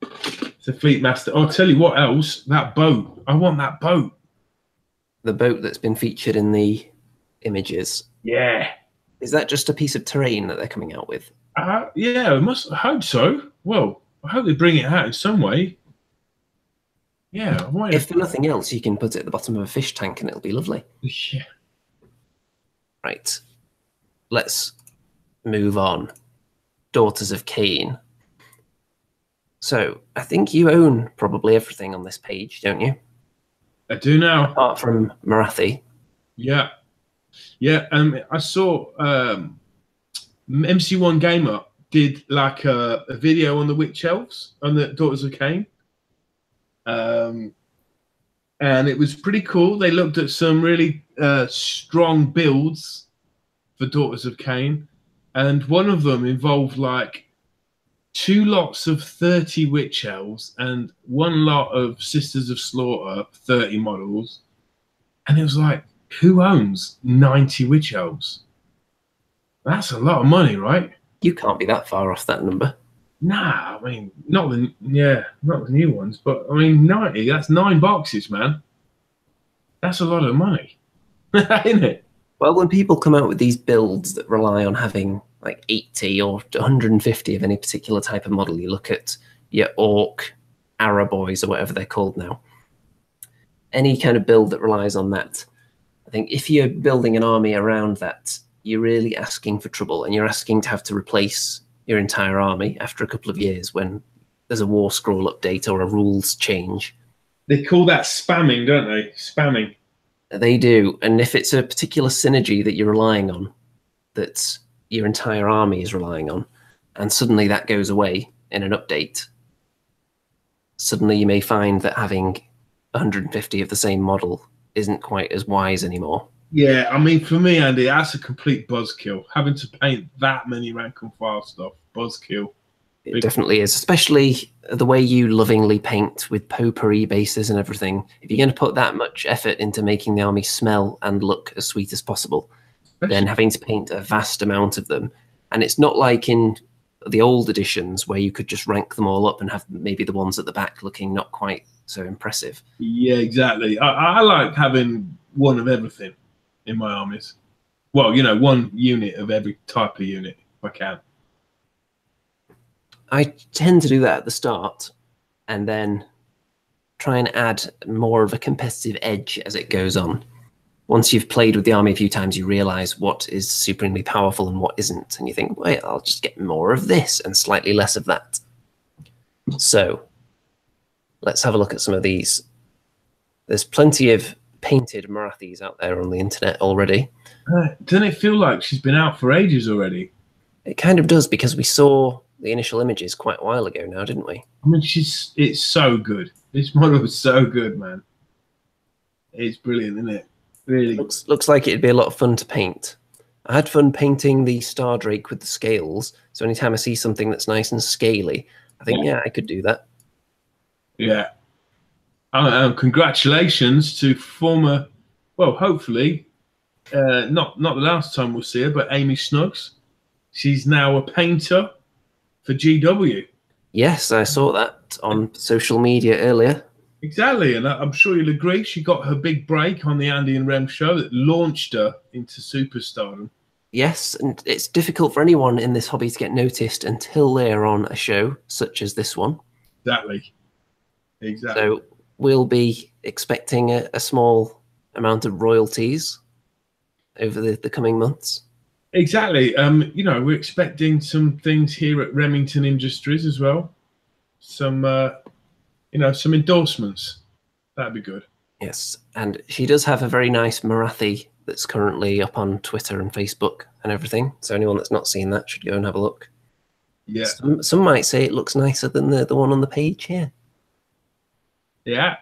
[SPEAKER 1] It's a Fleet Master. I'll tell you what else. That boat. I want that boat.
[SPEAKER 2] The boat that's been featured in the images.
[SPEAKER 1] Yeah.
[SPEAKER 2] Is that just a piece of terrain that they're coming out with?
[SPEAKER 1] Yeah, I hope so. Well, I hope they bring it out in some way. Yeah.
[SPEAKER 2] If for nothing else, you can put it at the bottom of a fish tank and it'll be lovely.
[SPEAKER 1] Yeah.
[SPEAKER 2] Right. Let's move on. Daughters of Khaine. So I think you own probably everything on this page, don't you?
[SPEAKER 1] I do now.
[SPEAKER 2] Apart from Morathi.
[SPEAKER 1] Yeah. Yeah. I saw MC1 Gamer did like a video on the Witch Elves, on the Daughters of Khaine. And it was pretty cool. They looked at some really strong builds for Daughters of Khaine. And one of them involved like 2 lots of 30 witch elves and 1 lot of Sisters of Slaughter, 30 models. And it was like, who owns 90 witch elves? That's a lot of money, right?
[SPEAKER 2] You can't be that far off that number.
[SPEAKER 1] Nah, I mean, not the new ones, but I mean, 90, that's 9 boxes, man. That's a lot of money, isn't it?
[SPEAKER 2] Well, when people come out with these builds that rely on having like 80 or 150 of any particular type of model, you look at your Orc, Araboys, or whatever they're called now. Any kind of build that relies on that, I think if you're building an army around that, you're really asking for trouble, and you're asking to have to replace your entire army after a couple of years when there's a war scroll update or a rules change.
[SPEAKER 1] They call that spamming, don't they? Spamming.
[SPEAKER 2] They do. And if it's a particular synergy that you're relying on, that your entire army is relying on, and suddenly that goes away in an update, suddenly you may find that having 150 of the same model isn't quite as wise anymore.
[SPEAKER 1] Yeah, I mean, for me, Andy, that's a complete buzzkill. Having to paint that many rank and file stuff, buzzkill.
[SPEAKER 2] It definitely is, especially the way you lovingly paint with potpourri bases and everything. If you're going to put that much effort into making the army smell and look as sweet as possible, then having to paint a vast amount of them. And it's not like in the old editions where you could just rank them all up and have maybe the ones at the back looking not quite so impressive.
[SPEAKER 1] Yeah, exactly. I like having one of everything in my armies. Well, you know, 1 unit of every type of unit, if I can.
[SPEAKER 2] I tend to do that at the start and then try and add more of a competitive edge as it goes on. Once you've played with the army a few times, you realize what is supremely powerful and what isn't. And you think, wait, I'll just get more of this and slightly less of that. So let's have a look at some of these. There's plenty of painted Morathis out there on the internet already.
[SPEAKER 1] Doesn't it feel like she's been out for ages already?
[SPEAKER 2] It kind of does, because we saw the initial images quite a while ago now, didn't we?
[SPEAKER 1] I mean, it's so good. This model is so good, man. It's brilliant, isn't it? Really.
[SPEAKER 2] Looks like it'd be a lot of fun to paint. I had fun painting the Star Drake with the scales, so anytime I see something that's nice and scaly, I think, yeah, I could do that.
[SPEAKER 1] Yeah. Congratulations to former, well, hopefully, not the last time we'll see her, but Amy Snuggs. She's now a painter for GW.
[SPEAKER 2] Yes, I saw that on social media earlier.
[SPEAKER 1] Exactly, and I'm sure you'll agree, she got her big break on the Andy and Rem show that launched her into superstardom.
[SPEAKER 2] Yes, and it's difficult for anyone in this hobby to get noticed until they're on a show such as this one.
[SPEAKER 1] Exactly.
[SPEAKER 2] So we'll be expecting a small amount of royalties over the coming months.
[SPEAKER 1] Exactly. You know, we're expecting some things here at Remington Industries as well. Some, you know, some endorsements. That'd be good.
[SPEAKER 2] Yes, and she does have a very nice Morathi that's currently up on Twitter and Facebook and everything. So anyone that's not seen that should go and have a look.
[SPEAKER 1] Yeah.
[SPEAKER 2] Some might say it looks nicer than the one on the page here.
[SPEAKER 1] Yeah.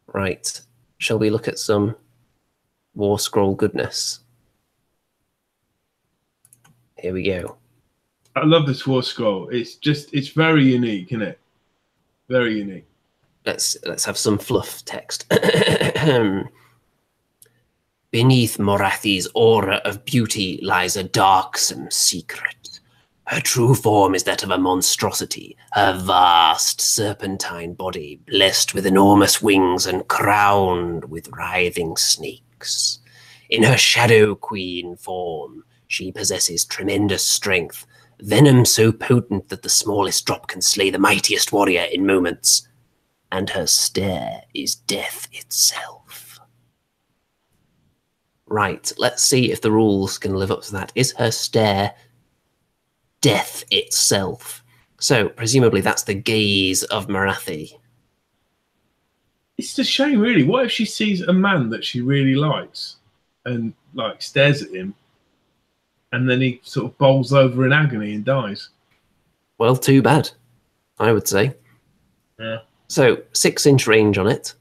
[SPEAKER 2] Right. Shall we look at some war scroll goodness? Here we go.
[SPEAKER 1] I love this war scroll. It's very unique, isn't it? Very unique.
[SPEAKER 2] Let's have some fluff text. Beneath Morathi's aura of beauty lies a darksome secret. Her true form is that of a monstrosity, her vast serpentine body blessed with enormous wings and crowned with writhing snakes. In her Shadow Queen form, she possesses tremendous strength, venom so potent that the smallest drop can slay the mightiest warrior in moments. And her stare is death itself. Right, let's see if the rules can live up to that. Is her stare death itself? So, presumably that's the gaze of Morathi.
[SPEAKER 1] It's a shame, really. What if she sees a man that she really likes and, like, stares at him, and then he sort of bowls over in agony and dies?
[SPEAKER 2] Well, too bad, I would say.
[SPEAKER 1] Yeah.
[SPEAKER 2] So 6-inch range on it.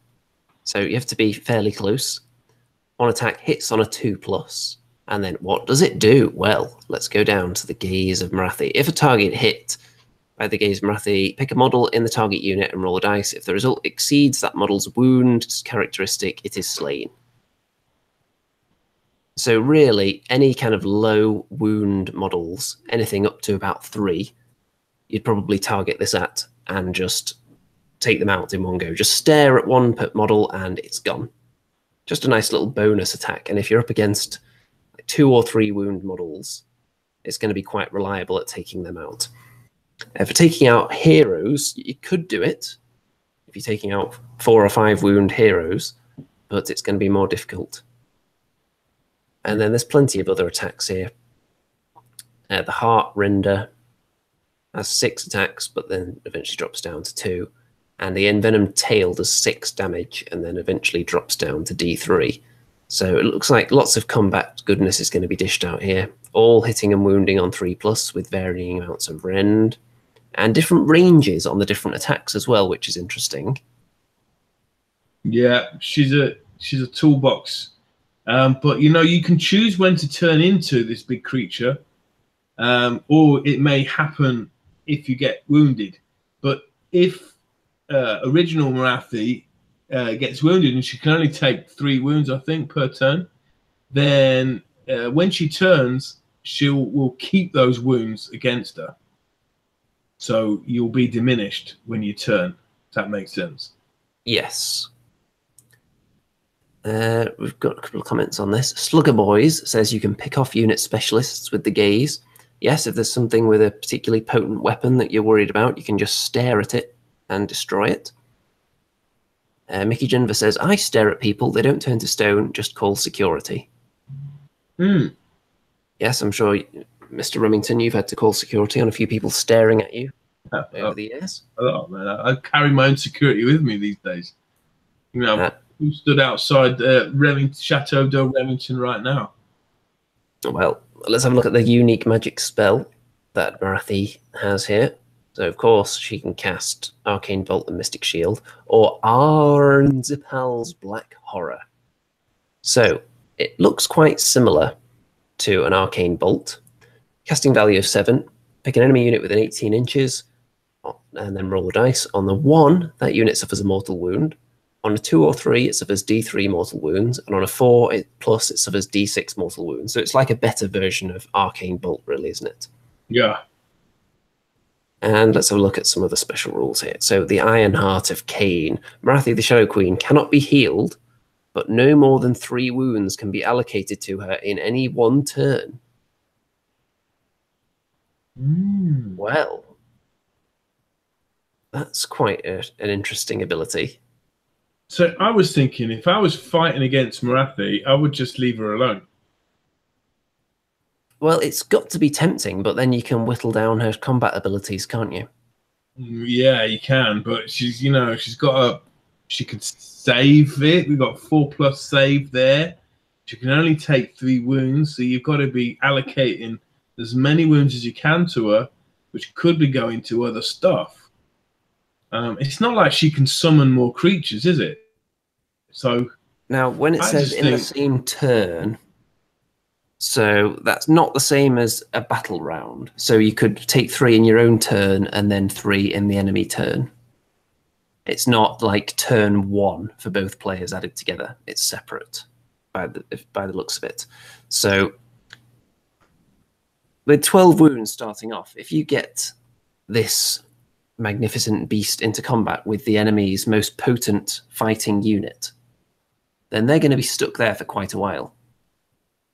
[SPEAKER 2] So you have to be fairly close. On attack, hits on a 2+. And then what does it do? Well, let's go down to the gaze of Morathi. If a target hit By the gaze of Morathi, pick a model in the target unit and roll a dice. If the result exceeds that model's wound characteristic, it is slain. So really, any kind of low wound models, anything up to about 3, you'd probably target this at and just take them out in one go. Just stare at one per model and it's gone. Just a nice little bonus attack. And if you're up against 2 or 3 wound models, it's going to be quite reliable at taking them out. For taking out heroes, you could do it if you're taking out 4 or 5 wound heroes, but it's going to be more difficult. And then there's plenty of other attacks here. The Heart Render has 6 attacks, but then eventually drops down to 2. And the Envenomed Tail does 6 damage, and then eventually drops down to D3. So it looks like lots of combat goodness is going to be dished out here. All hitting and wounding on 3+, with varying amounts of rend. And different ranges on the different attacks as well, which is interesting.
[SPEAKER 1] Yeah, she's a toolbox. But, you know, you can choose when to turn into this big creature. Or it may happen if you get wounded. But if original Morathi gets wounded, and she can only take 3 wounds, I think, per turn, then when she turns, will keep those wounds against her. So you'll be diminished when you turn, if that makes sense.
[SPEAKER 2] Yes. We've got a couple of comments on this. Slugger Boys says you can pick off unit specialists with the gaze. Yes, if there's something with a particularly potent weapon that you're worried about, you can just stare at it and destroy it. Mickey Jennifer says, I stare at people, they don't turn to stone, just call security. Yes, I'm sure, Mr. Remington, you've had to call security on a few people staring at you over the years.
[SPEAKER 1] Oh, man, I carry my own security with me these days. You know, who stood outside Chateau de Remington right now?
[SPEAKER 2] Well, let's have a look at the unique magic spell that Morathi has here. So, of course, she can cast Arcane Bolt and Mystic Shield, or Arnzipal's Black Horror. So, it looks quite similar to an Arcane Bolt. Casting value of 7. Pick an enemy unit within 18 inches, and then roll a dice. On the 1, that unit suffers a mortal wound. On a 2 or 3, it suffers D3 mortal wounds, and on a 4 plus, it suffers D6 mortal wounds. So it's like a better version of Arcane Bolt, really, isn't it?
[SPEAKER 1] Yeah.
[SPEAKER 2] And let's have a look at some of the special rules here. So the Iron Heart of Khaine. Morathi, the Shadow Queen, cannot be healed, but no more than 3 wounds can be allocated to her in any one turn. Well, that's quite an interesting ability.
[SPEAKER 1] So I was thinking, if I was fighting against Morathi, I would just leave her alone.
[SPEAKER 2] Well, it's got to be tempting, but then you can whittle down her combat abilities, can't you?
[SPEAKER 1] Yeah, you can, but she's, you know, she could save it. We've got 4+ save there. She can only take 3 wounds, so you've got to be allocating as many wounds as you can to her, which could be going to other stuff. It's not like she can summon more creatures, is it? So
[SPEAKER 2] now, when it says in the same turn, so that's not the same as a battle round. So you could take 3 in your own turn and then 3 in the enemy turn. It's not like turn 1 for both players added together. It's separate by the looks of it. So with 12 wounds starting off, if you get this magnificent beast into combat with the enemy's most potent fighting unit, then they're going to be stuck there for quite a while.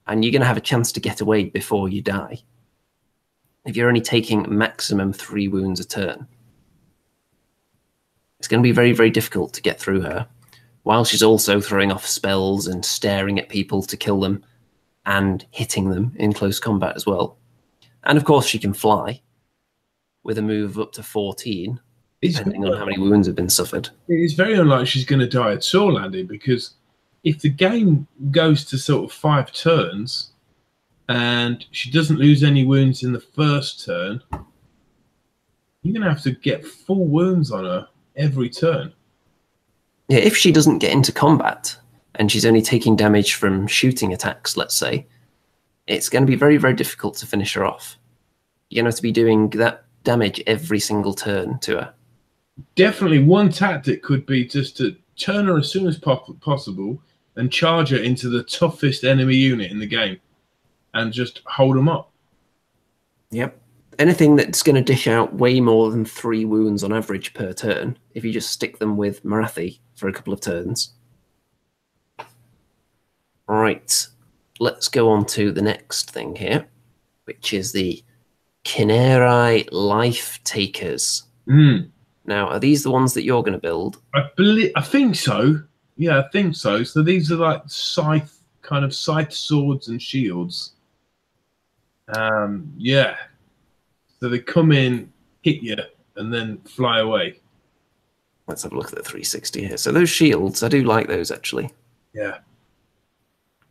[SPEAKER 2] And you're going to have a chance to get away before you die. If you're only taking maximum 3 wounds a turn, it's going to be very, very difficult to get through her, while she's also throwing off spells and staring at people to kill them and hitting them in close combat as well. And of course, she can fly with a move of up to 14, depending on how many wounds have been suffered.
[SPEAKER 1] It's very unlikely she's going to die at all, Andy, because if the game goes to sort of 5 turns and she doesn't lose any wounds in the first turn, you're going to have to get full wounds on her every turn.
[SPEAKER 2] Yeah, if she doesn't get into combat and she's only taking damage from shooting attacks, let's say, it's going to be very, very difficult to finish her off. You're going to have to be doing that damage every single turn to her.
[SPEAKER 1] Definitely one tactic could be just to turn her as soon as possible and charge her into the toughest enemy unit in the game and just hold them up.
[SPEAKER 2] Yep. Anything that's going to dish out way more than 3 wounds on average per turn, if you just stick them with Morathi for a couple of turns. Right, let's go on to the next thing here, which is the Khinerai Life Takers. Now, are these the ones that you're going to build?
[SPEAKER 1] I think so. Yeah, I think so. So these are like scythe swords and shields. Yeah. So they come in, hit you, and then fly away.
[SPEAKER 2] Let's have a look at the 360 here. So those shields, I do like those actually.
[SPEAKER 1] Yeah.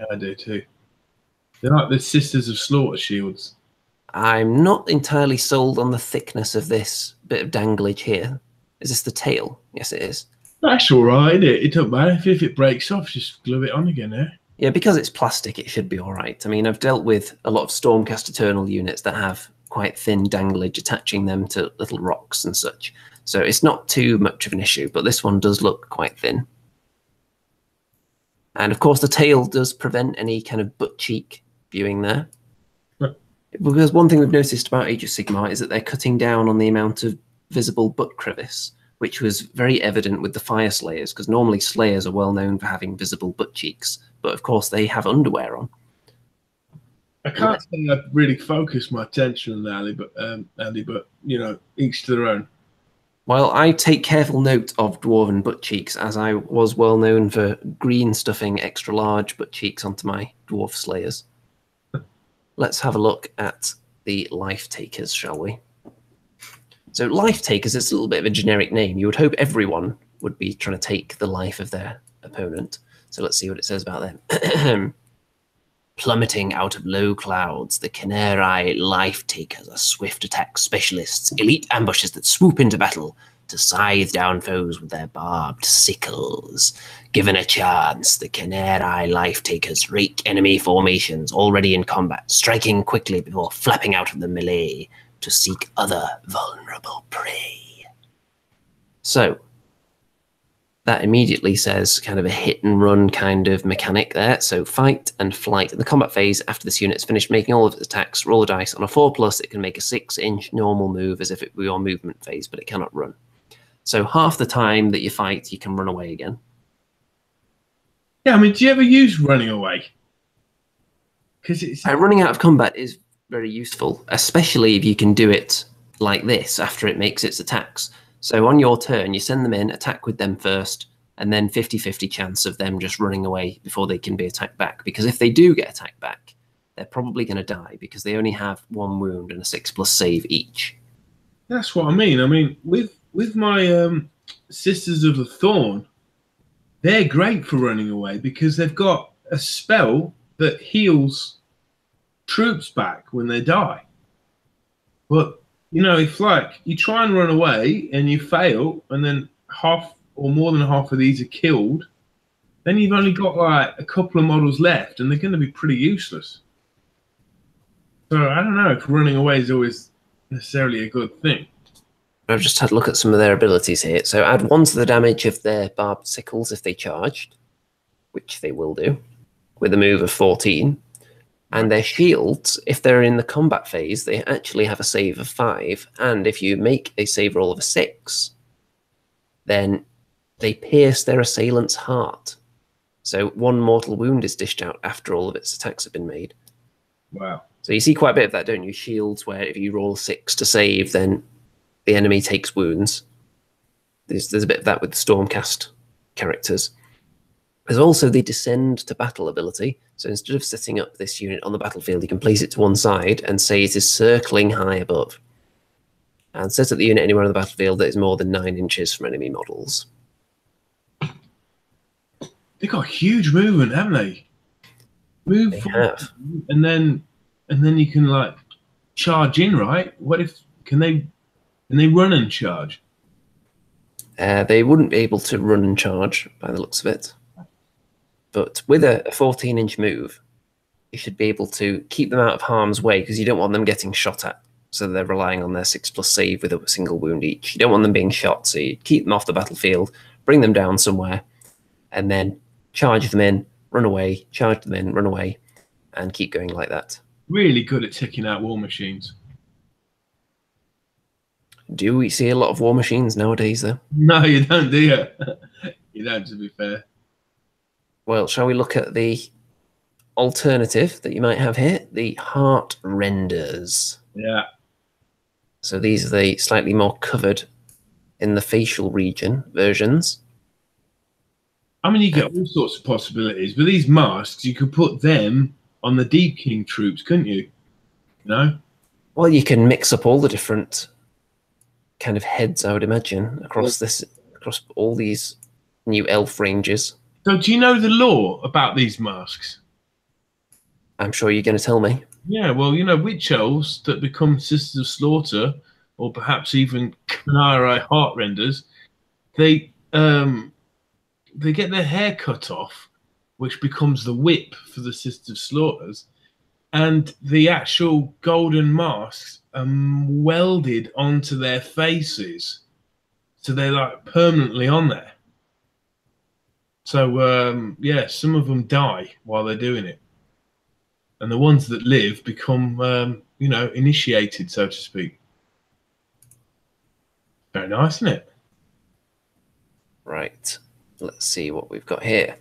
[SPEAKER 1] Yeah, I do too. They're like the Sisters of Slaughter shields.
[SPEAKER 2] I'm not entirely sold on the thickness of this bit of danglage here. Is this the tail? Yes, it is.
[SPEAKER 1] That's all right, isn't it? It don't matter if it breaks off, just glue it on again, eh?
[SPEAKER 2] Yeah, because it's plastic, it should be all right. I mean, I've dealt with a lot of Stormcast Eternal units that have quite thin danglage attaching them to little rocks and such. So it's not too much of an issue, but this one does look quite thin. And of course, the tail does prevent any kind of butt cheek viewing there. Because one thing we've noticed about Age of Sigmar is that they're cutting down on the amount of visible butt crevice, which was very evident with the Fire Slayers, because normally Slayers are well known for having visible butt cheeks, but of course they have underwear on.
[SPEAKER 1] I can't say I've really focused my attention on Andy, but you know, each to their own.
[SPEAKER 2] Well, I take careful note of dwarven butt cheeks, as I was well known for green stuffing extra large butt cheeks onto my dwarf Slayers. Let's have a look at the Life Takers, shall we? So Life Takers is a little bit of a generic name. You would hope everyone would be trying to take the life of their opponent. So let's see what it says about them. Plummeting out of low clouds, the Khinerai Life Takers are swift attack specialists, elite ambushers that swoop into battle to scythe down foes with their barbed sickles. Given a chance, the Khinerai Life Takers rake enemy formations already in combat, striking quickly before flapping out of the melee to seek other vulnerable prey. So, that immediately says kind of a hit and run kind of mechanic there. So fight and flight. In the combat phase, after this unit's finished making all of its attacks, roll a dice. On a 4+, it can make a 6-inch normal move as if it were your movement phase, but it cannot run. So half the time that you fight, you can run away again.
[SPEAKER 1] Yeah, I mean, do you ever use running away? Because it's
[SPEAKER 2] running out of combat is very useful, especially if you can do it like this after it makes its attacks. So on your turn, you send them in, attack with them first, and then 50-50 chance of them just running away before they can be attacked back. Because if they do get attacked back, they're probably going to die because they only have 1 wound and a 6+ save each.
[SPEAKER 1] That's what I mean. I mean, with my Sisters of the Thorn, they're great for running away because they've got a spell that heals troops back when they die. But you know, if like you try and run away and you fail, and then half or more than half of these are killed, then you've only got like a couple of models left, and they're going to be pretty useless. So I don't know if running away is always necessarily a good thing.
[SPEAKER 2] I've just had a look at some of their abilities here. So add 1 to the damage of their barbed sickles if they charged, which they will do, with a move of 14. And their shields, if they're in the combat phase, they actually have a save of 5. And if you make a save roll of a 6, then they pierce their assailant's heart. So 1 mortal wound is dished out after all of its attacks have been made.
[SPEAKER 1] Wow.
[SPEAKER 2] So you see quite a bit of that, don't you? Shields, where if you roll 6 to save, then the enemy takes wounds. There's a bit of that with the Stormcast characters. There's also the Descend to Battle ability. So instead of setting up this unit on the battlefield, you can place it to one side and say it is circling high above. And set up the unit anywhere on the battlefield that is more than 9 inches from enemy models.
[SPEAKER 1] They've got huge movement, haven't they? Move
[SPEAKER 2] They
[SPEAKER 1] forward,
[SPEAKER 2] have.
[SPEAKER 1] and then you can like charge in, right? What if can they run and charge?
[SPEAKER 2] They wouldn't be able to run and charge by the looks of it. But with a 14-inch move, you should be able to keep them out of harm's way because you don't want them getting shot at. So they're relying on their 6+ save with a single wound each. You don't want them being shot, so you keep them off the battlefield, bring them down somewhere, and then charge them in, run away, charge them in, run away, and keep going like that.
[SPEAKER 1] Really good at taking out war machines.
[SPEAKER 2] Do we see a lot of war machines nowadays, though?
[SPEAKER 1] No, you don't, do you? You don't, to be fair.
[SPEAKER 2] Well, shall we look at the alternative that you might have here? The heart renders.
[SPEAKER 1] Yeah.
[SPEAKER 2] So these are the slightly more covered in the facial region versions.
[SPEAKER 1] I mean, you get all sorts of possibilities. With these masks, you could put them on the Deepkin troops, couldn't you? No?
[SPEAKER 2] Well, you can mix up all the different kind of heads, I would imagine, across all these new elf ranges.
[SPEAKER 1] So do you know the lore about these masks?
[SPEAKER 2] I'm sure you're going to tell me.
[SPEAKER 1] Yeah, well, you know, witch elves that become Sisters of Slaughter, or perhaps even Khinerai heart renders, they get their hair cut off, which becomes the whip for the Sisters of Slaughters, and the actual golden masks are welded onto their faces, so they're like permanently on there. So yeah, some of them die while they're doing it, and the ones that live become you know, initiated, so to speak. Very nice, isn't it?
[SPEAKER 2] Right. Let's see what we've got here.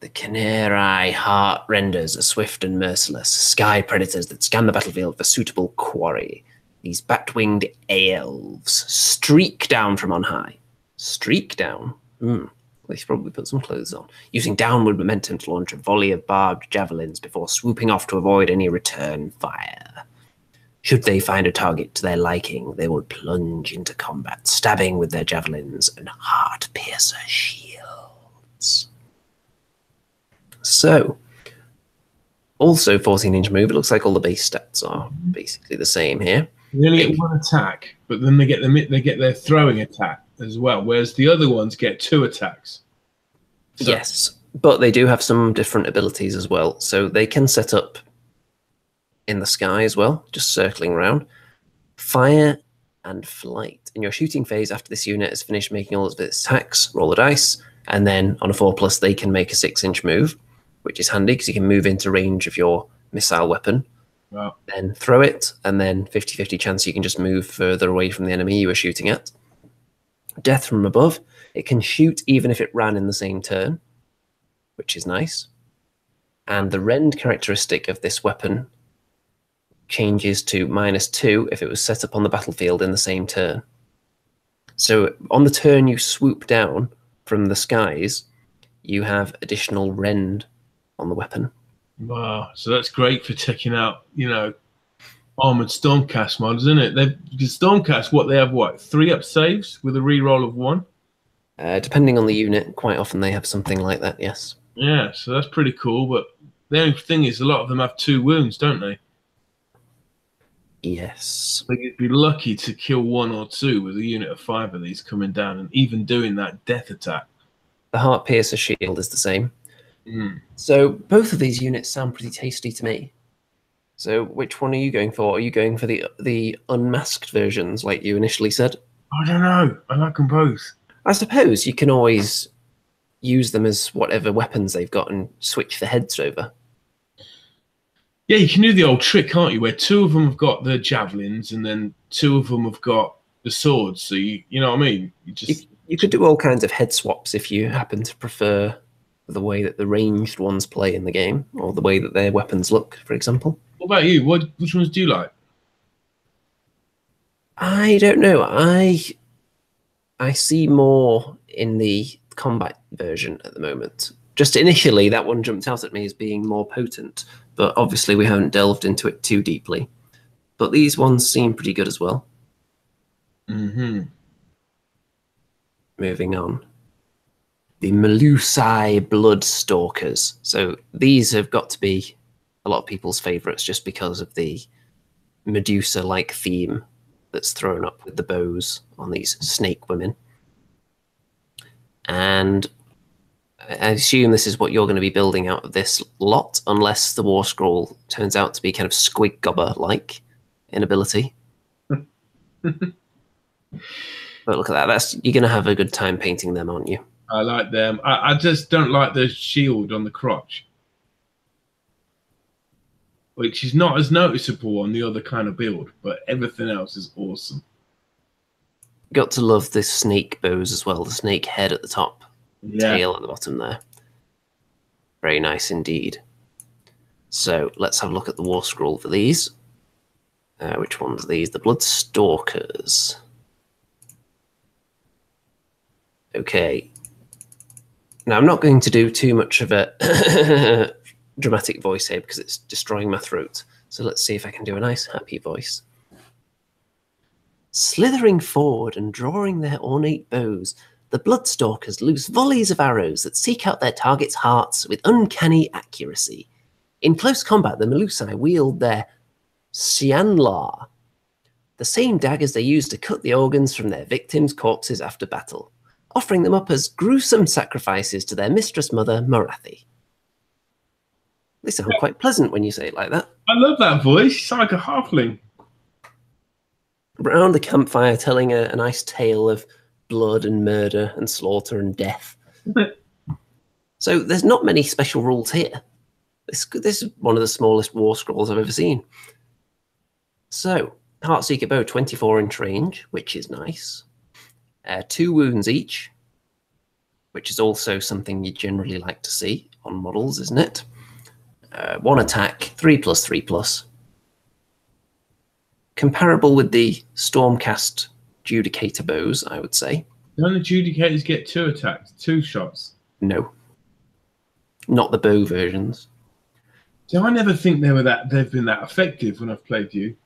[SPEAKER 2] The Khinerai heart renders are swift and merciless, sky predators that scan the battlefield for suitable quarry. These bat-winged elves streak down from on high. Streak down? They should probably put some clothes on. Using downward momentum to launch a volley of barbed javelins before swooping off to avoid any return fire. Should they find a target to their liking, they will plunge into combat, stabbing with their javelins and heart-piercer shields. So, also 14-inch move. It looks like all the base stats are basically the same here.
[SPEAKER 1] They only get one attack, but then they get their throwing attack as well, whereas the other ones get 2 attacks. So,
[SPEAKER 2] yes, but they do have some different abilities as well. So they can set up in the sky as well, just circling around. Fire and flight. In your shooting phase, after this unit has finished making all of its attacks, roll a dice, and then on a 4+, they can make a 6-inch move, which is handy because you can move into range of your missile weapon.
[SPEAKER 1] wow.
[SPEAKER 2] Then throw it, and then 50-50 chance you can just move further away from the enemy you were shooting at. Death from above. It can shoot even if it ran in the same turn, which is nice. And the rend characteristic of this weapon changes to -2 if it was set up on the battlefield in the same turn. So on the turn you swoop down from the skies, you have additional rend on the weapon.
[SPEAKER 1] Wow. So that's great for taking out, you know, armored Stormcast mods, isn't it? The Stormcast, what they have, 3-up saves with a reroll of 1?
[SPEAKER 2] Depending on the unit, quite often they have something like that, yes.
[SPEAKER 1] Yeah, so that's pretty cool, but the only thing is a lot of them have 2 wounds, don't they?
[SPEAKER 2] Yes.
[SPEAKER 1] So you'd be lucky to kill 1 or 2 with a unit of 5 of these coming down and even doing that death attack.
[SPEAKER 2] The heart piercer shield is the same. So both of these units sound pretty tasty to me. So which one are you going for? Are you going for the unmasked versions like you initially said?
[SPEAKER 1] I don't know. I like them both.
[SPEAKER 2] I suppose you can always use them as whatever weapons they've got and switch the heads over.
[SPEAKER 1] Yeah, you can do the old trick, can't you? Where 2 of them have got the javelins and then 2 of them have got the swords. So you know what I mean?
[SPEAKER 2] You could do all kinds of head swaps if you happen to prefer the way that the ranged ones play in the game, or the way that their weapons look, for example.
[SPEAKER 1] What about you? Which ones do you like?
[SPEAKER 2] I don't know. I see more in the combat version at the moment. Just initially, that one jumped out at me as being more potent, but obviously we haven't delved into it too deeply. But these ones seem pretty good as well. Moving on. The Melusai Bloodstalkers. So these have got to be a lot of people's favourites just because of the Medusa-like theme that's thrown up with the bows on these snake women. And I assume this is what you're going to be building out of this lot, unless the warscroll turns out to be kind of squig gobber-like in ability. But look at that. You're going to have a good time painting them, aren't you?
[SPEAKER 1] I like them. I just don't like the shield on the crotch, which is not as noticeable on the other kind of build, but everything else is awesome.
[SPEAKER 2] Got to love this snake bows as well. The snake head at the top, tail at the bottom there. Very nice indeed. So let's have a look at the war scroll for these. Which ones are these? The Bloodstalkers. Okay. Now, I'm not going to do too much of a dramatic voice here because it's destroying my throat. So let's see if I can do a nice happy voice. Slithering forward and drawing their ornate bows, the Bloodstalkers loose volleys of arrows that seek out their target's hearts with uncanny accuracy. In close combat, the Melusai wield their Sianlar, the same daggers they use to cut the organs from their victims' corpses after battle, offering them up as gruesome sacrifices to their mistress mother, Morathi. They sound quite pleasant when you say it like that.
[SPEAKER 1] I love that voice. It's like a halfling.
[SPEAKER 2] Around the campfire telling a nice tale of blood and murder and slaughter and death. So there's not many special rules here. This is one of the smallest war scrolls I've ever seen. So, Heartseeker bow, 24-inch range, which is nice. 2 wounds each, which is also something you generally like to see on models, isn't it? 1 attack, 3+3+. Comparable with the Stormcast Judicator bows, I would say.
[SPEAKER 1] Don't the Judicators get 2 attacks, 2 shots?
[SPEAKER 2] No. Not the bow versions.
[SPEAKER 1] So I never think they've been that effective when I've played you.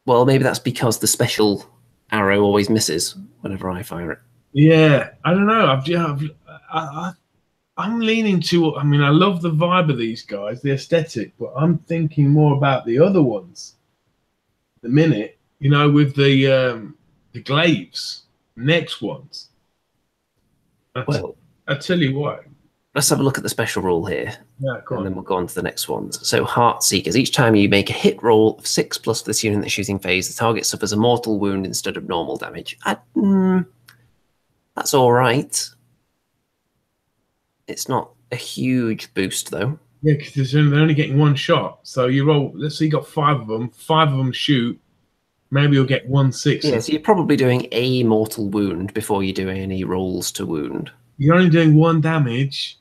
[SPEAKER 2] Well, maybe that's because the special arrow always misses whenever I fire it.
[SPEAKER 1] Yeah, I don't know. I'm leaning to. I mean, I love the vibe of these guys, the aesthetic, but I'm thinking more about the other ones. The minute, you know, with the glaives, next ones. Well, I tell you what.
[SPEAKER 2] Let's have a look at the special rule here.
[SPEAKER 1] Yeah, go on.
[SPEAKER 2] And then we'll go on to the next ones. So, Heartseekers. Each time you make a hit roll of 6+ for this unit in the shooting phase, the target suffers a mortal wound instead of normal damage. That's all right. It's not a huge boost, though.
[SPEAKER 1] Yeah, because they're only getting 1 shot. So you roll, let's say you got 5 of them. 5 of them shoot. Maybe you'll get 1 6.
[SPEAKER 2] Yeah, so you're probably doing a mortal wound before you do any rolls to wound.
[SPEAKER 1] You're only doing 1 damage.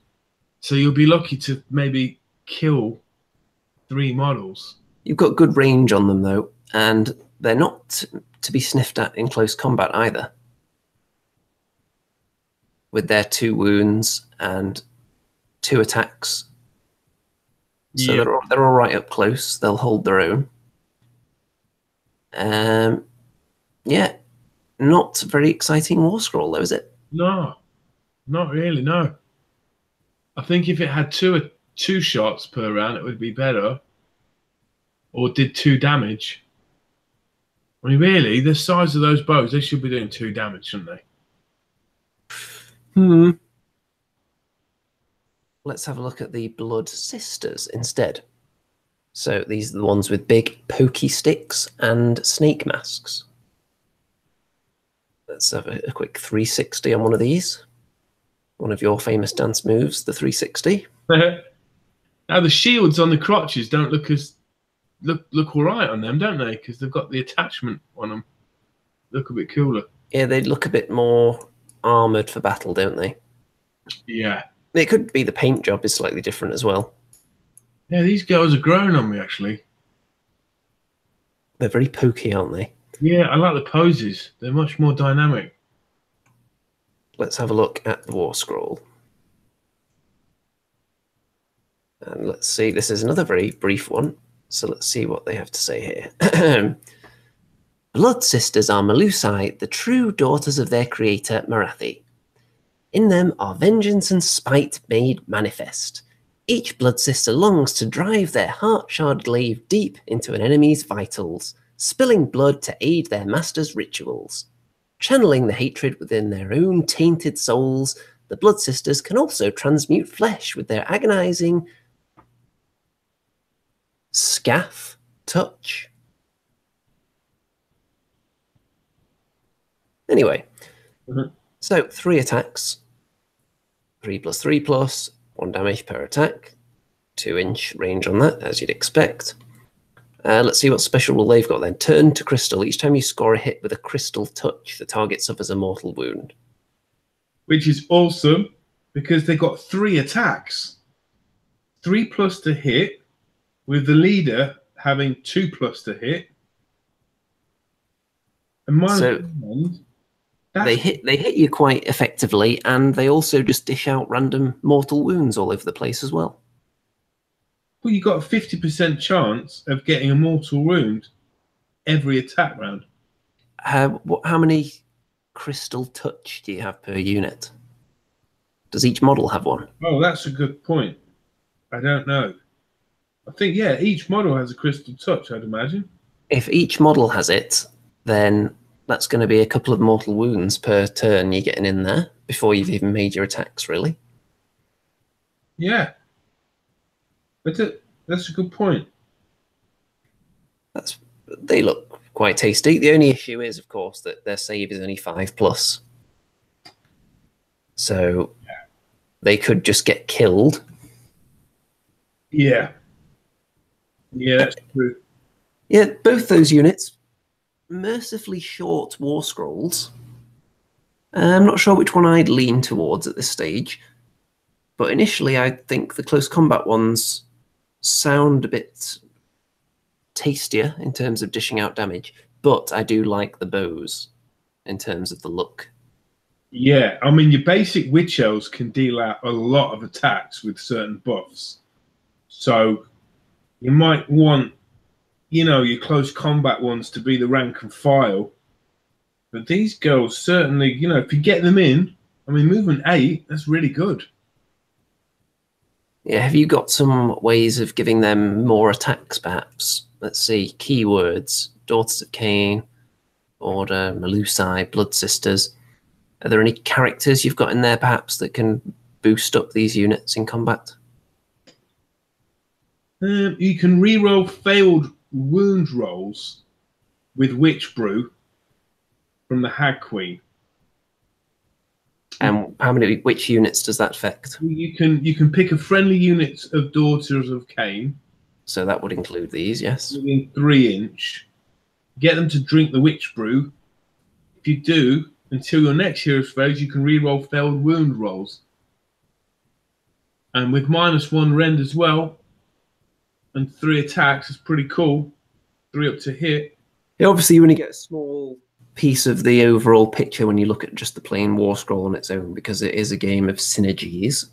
[SPEAKER 1] So you'll be lucky to maybe kill 3 models.
[SPEAKER 2] You've got good range on them, though, and they're not to be sniffed at in close combat either. With their 2 wounds and 2 attacks. So yeah, they're all right up close. They'll hold their own. Yeah, not very exciting war scroll, though, is it?
[SPEAKER 1] No, not really, no. I think if it had two shots per round, it would be better. Or did 2 damage. I mean, really, the size of those bows, they should be doing 2 damage, shouldn't they?
[SPEAKER 2] Let's have a look at the Blood Sisters instead. So these are the ones with big pokey sticks and snake masks. Let's have a quick 360 on one of these. One of your famous dance moves, the 360.
[SPEAKER 1] Now the shields on the crotches don't look all right on them, don't they? Because they've got the attachment on them. Look a bit cooler.
[SPEAKER 2] Yeah, they look a bit more armoured for battle, don't they?
[SPEAKER 1] Yeah.
[SPEAKER 2] It could be the paint job is slightly different as well.
[SPEAKER 1] Yeah, these girls are growing on me, actually.
[SPEAKER 2] They're very pokey, aren't they?
[SPEAKER 1] Yeah, I like the poses. They're much more dynamic.
[SPEAKER 2] Let's have a look at the war scroll. And let's see, this is another very brief one. So let's see what they have to say here. Blood Sisters are Melusai, the true daughters of their creator, Morathi. In them are vengeance and spite made manifest. Each Blood Sister longs to drive their heart-shard glaive deep into an enemy's vitals, spilling blood to aid their master's rituals. Channeling the hatred within their own tainted souls, the Blood Sisters can also transmute flesh with their agonizing scaff touch. Anyway,
[SPEAKER 1] Mhm.
[SPEAKER 2] so 3 attacks, 3+3+, 1 damage per attack, 2-inch range on that, as you'd expect. Let's see what special rule they've got then. Turn to crystal. Each time you score a hit with a crystal touch, the target suffers a mortal wound.
[SPEAKER 1] Which is awesome because they got 3 attacks. 3+ to hit, with the leader having 2+ to hit. And
[SPEAKER 2] So they hit you quite effectively, and they also just dish out random mortal wounds all over the place as well.
[SPEAKER 1] Well, you got a 50% chance of getting a mortal wound every attack round.
[SPEAKER 2] How many crystal touch do you have per unit? Does each model have one?
[SPEAKER 1] Oh, that's a good point. I don't know. I think, yeah, each model has a crystal touch, I'd imagine.
[SPEAKER 2] If each model has it, then that's going to be a couple of mortal wounds per turn you're getting in there before you've even made your attacks, really.
[SPEAKER 1] Yeah. That's a good point.
[SPEAKER 2] They look quite tasty. The only issue is, of course, that their save is only 5+. So they could just get killed.
[SPEAKER 1] Yeah. Yeah, that's true.
[SPEAKER 2] Yeah, both those units, mercifully short warscrolls. I'm not sure which one I'd lean towards at this stage, but initially I think the close combat ones sound a bit tastier in terms of dishing out damage, but I do like the bows in terms of the look.
[SPEAKER 1] Yeah, I mean, your basic witch elves can deal out a lot of attacks with certain buffs. So you might want, your close combat ones to be the rank and file. But these girls certainly, if you get them in, I mean, movement 8, that's really good.
[SPEAKER 2] Yeah, have you got some ways of giving them more attacks, perhaps? Let's see, keywords, Daughters of Khaine, Order, Melusai, Blood Sisters. Are there any characters you've got in there, perhaps, that can boost up these units in combat?
[SPEAKER 1] You can reroll failed wound rolls with Witch Brew from the Hag Queen.
[SPEAKER 2] And which units does that affect?
[SPEAKER 1] You can pick a friendly unit of Daughters of Khaine.
[SPEAKER 2] So that would include these, yes.
[SPEAKER 1] Within 3-inch. Get them to drink the Witch Brew. If you do, until your next hero's phase, you can reroll failed wound rolls. And with -1 rend as well, and 3 attacks, it's pretty cool. 3 up to hit.
[SPEAKER 2] Yeah, obviously you only get a small piece of the overall picture when you look at just the plain war scroll on its own, because it is a game of synergies.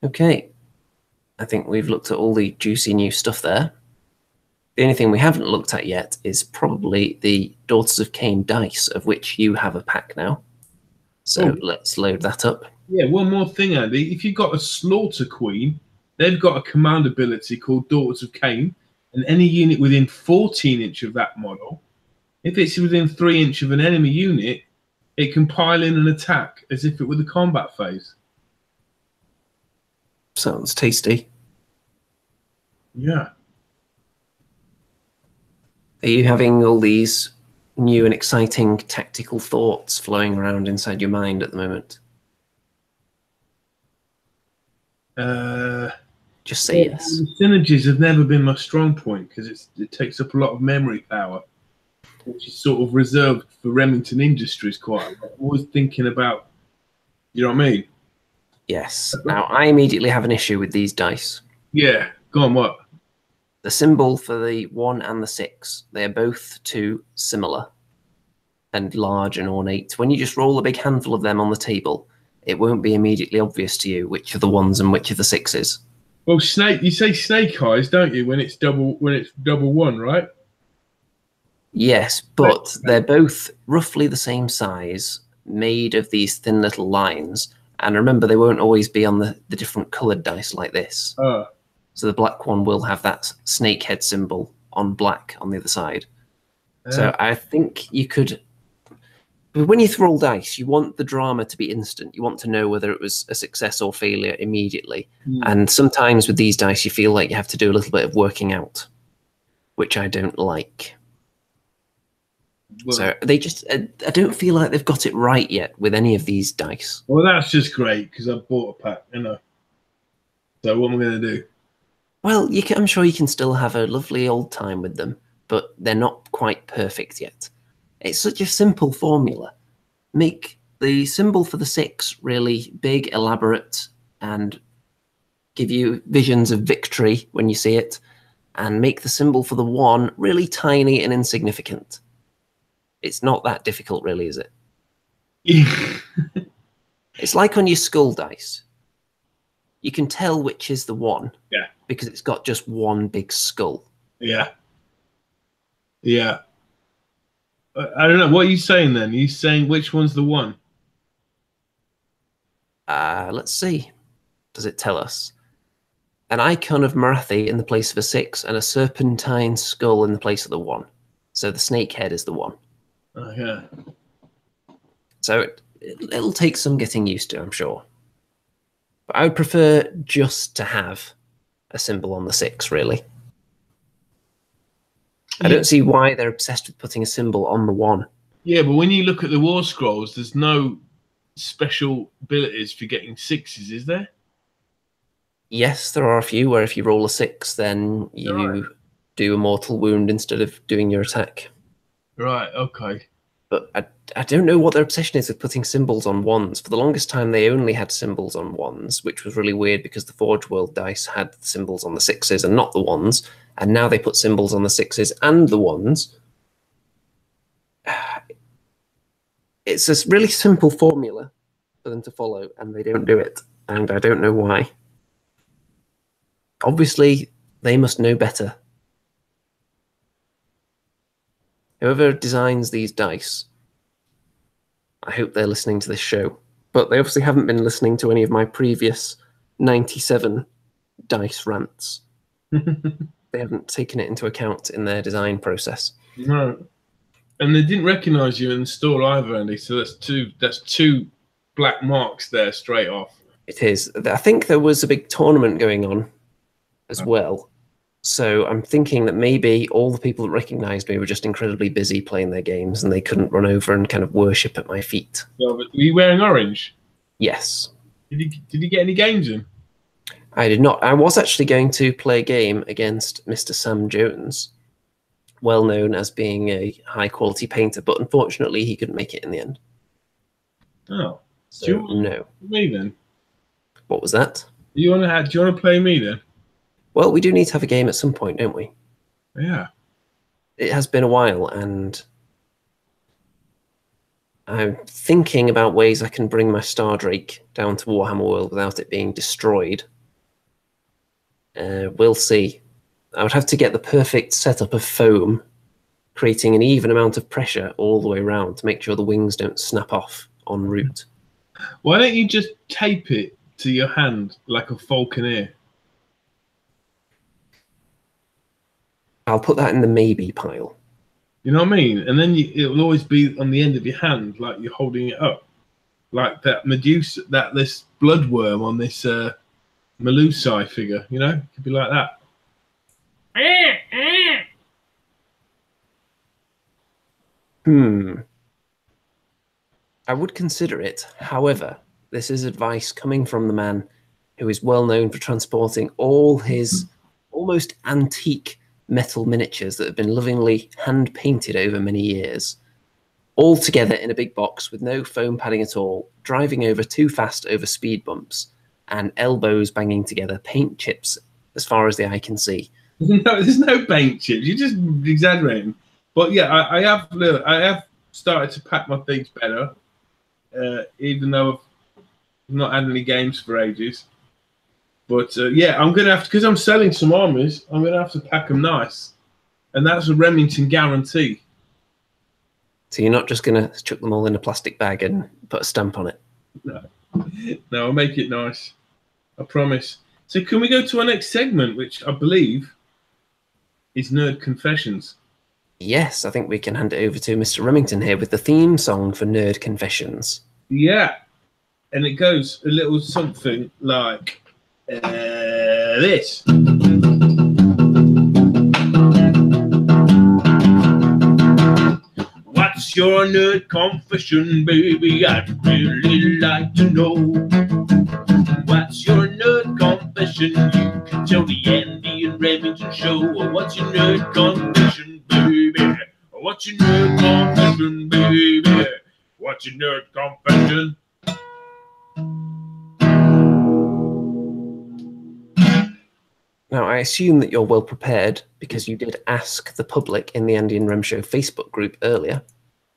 [SPEAKER 2] Okay, I think we've looked at all the juicy new stuff there. The only thing we haven't looked at yet is probably the Daughters of Khaine dice, of which you have a pack now. So let's load that up.
[SPEAKER 1] Yeah, one more thing, Andy. If you've got a Slaughter Queen, they've got a command ability called Daughters of Khaine, and any unit within 14-inch of that model, if it's within 3-inch of an enemy unit, it can pile in an attack as if it were the combat phase.
[SPEAKER 2] Sounds tasty.
[SPEAKER 1] Yeah.
[SPEAKER 2] Are you having all these new and exciting tactical thoughts flowing around inside your mind at the moment? Just say yes.
[SPEAKER 1] Synergies have never been my strong point because it takes up a lot of memory power, which is sort of reserved for Remington Industries quite a lot. I'm always thinking about, you know what I mean?
[SPEAKER 2] Yes. Now, I immediately have an issue with these dice.
[SPEAKER 1] Yeah. Go on, what?
[SPEAKER 2] The symbol for the 1 and the 6, they are both too similar and large and ornate. When you just roll a big handful of them on the table, it won't be immediately obvious to you which are the 1s and which are the 6s.
[SPEAKER 1] Well, you say snake eyes, don't you, when it's double 1, right?
[SPEAKER 2] Yes, but they're both roughly the same size, made of these thin little lines. And remember, they won't always be on the different coloured dice like this. So the black one will have that snake head symbol on black on the other side. So I think you could... When you roll dice, you want the drama to be instant. You want to know whether it was a success or failure immediately. And sometimes with these dice, you feel like you have to do a little bit of working out, which I don't like.
[SPEAKER 1] Well,
[SPEAKER 2] So they just, I don't feel like they've got it right yet with any of these dice.
[SPEAKER 1] well, that's just great because I bought a pack, you know. So what am I going to do?
[SPEAKER 2] Well, I'm sure you can still have a lovely old time with them, but they're not quite perfect yet. It's such a simple formula. Make the symbol for the 6 really big, elaborate, and give you visions of victory when you see it, and make the symbol for the 1 really tiny and insignificant. It's not that difficult, really, is it? It's like on your skull dice. You can tell which is the 1 because it's got just one big skull.
[SPEAKER 1] Yeah. Yeah. I don't know. What are you saying then? Are you saying which one's the 1?
[SPEAKER 2] Let's see. Does it tell us? An icon of Morathi in the place of a 6 and a serpentine skull in the place of the 1. So the snake head is the 1.
[SPEAKER 1] Oh, yeah.
[SPEAKER 2] So it'll take some getting used to, I'm sure. But I would prefer just to have a symbol on the 6, really. I don't see why they're obsessed with putting a symbol on the 1.
[SPEAKER 1] Yeah, but when you look at the war scrolls, there's no special abilities for getting 6s, is there?
[SPEAKER 2] Yes, there are a few where if you roll a 6, then you do a mortal wound instead of doing your attack.
[SPEAKER 1] Right, okay.
[SPEAKER 2] But I don't know what their obsession is with putting symbols on 1s. For the longest time, they only had symbols on 1s, which was really weird because the Forge World dice had symbols on the 6s and not the 1s. And now they put symbols on the 6s and the 1s. It's a really simple formula for them to follow, and they don't do it. And I don't know why. Obviously, they must know better. Whoever designs these dice, I hope they're listening to this show. But they obviously haven't been listening to any of my previous 97 dice rants. They haven't taken it into account in their design process.
[SPEAKER 1] No. And they didn't recognise you in the store either, Andy. So that's two black marks there straight off.
[SPEAKER 2] It is. I think there was a big tournament going on as well. So I'm thinking that maybe all the people that recognised me were just incredibly busy playing their games and they couldn't run over and kind of worship at my feet.
[SPEAKER 1] Yeah, but were you wearing orange?
[SPEAKER 2] Yes.
[SPEAKER 1] Did you get any games in?
[SPEAKER 2] I did not. I was actually going to play a game against Mr. Sam Jones, well known as being a high-quality painter, but unfortunately he couldn't make it in the end.
[SPEAKER 1] Oh.
[SPEAKER 2] So, no.
[SPEAKER 1] Me then?
[SPEAKER 2] What was that?
[SPEAKER 1] Do you want to play me then?
[SPEAKER 2] Well, we do need to have a game at some point, don't we?
[SPEAKER 1] Yeah.
[SPEAKER 2] It has been a while, and I'm thinking about ways I can bring my Star Drake down to Warhammer World without it being destroyed. We'll see. I would have to get the perfect setup of foam, creating an even amount of pressure all the way around to make sure the wings don't snap off en route.
[SPEAKER 1] Why don't you just tape it to your hand like a falconer?
[SPEAKER 2] I'll put that in the maybe pile.
[SPEAKER 1] You know what I mean? And then it will always be on the end of your hand, like you're holding it up. Like that Medusa, this bloodworm on this Melusai figure, you know? It could be like that.
[SPEAKER 2] I would consider it. However, this is advice coming from the man who is well known for transporting all his almost antique metal miniatures that have been lovingly hand-painted over many years, all together in a big box with no foam padding at all, driving over too fast over speed bumps, and elbows banging together, paint chips as far as the eye can see.
[SPEAKER 1] No, there's no paint chips. You're just exaggerating. But yeah, I have started to pack my things better, even though I've not had any games for ages. But yeah, I'm going to have to, because I'm selling some armies, I'm going to have to pack them nice. And that's a Remington guarantee.
[SPEAKER 2] So you're not just going to chuck them all in a plastic bag and put a stamp on it?
[SPEAKER 1] No, I'll make it nice. I promise. So can we go to our next segment, which I believe is Nerd Confessions?
[SPEAKER 2] Yes, I think we can hand it over to Mr. Remington here with the theme song for Nerd Confessions.
[SPEAKER 1] Yeah. And it goes a little something like this. What What's your nerd confession, baby? I'd really like to know. What's your nerd confession? You can tell the Andy and Remington show. What's your nerd confession, baby? What's your nerd confession, baby? What's your nerd confession?
[SPEAKER 2] Now, I assume that you're well prepared because you did ask the public in the Andy and Rem Show Facebook group earlier.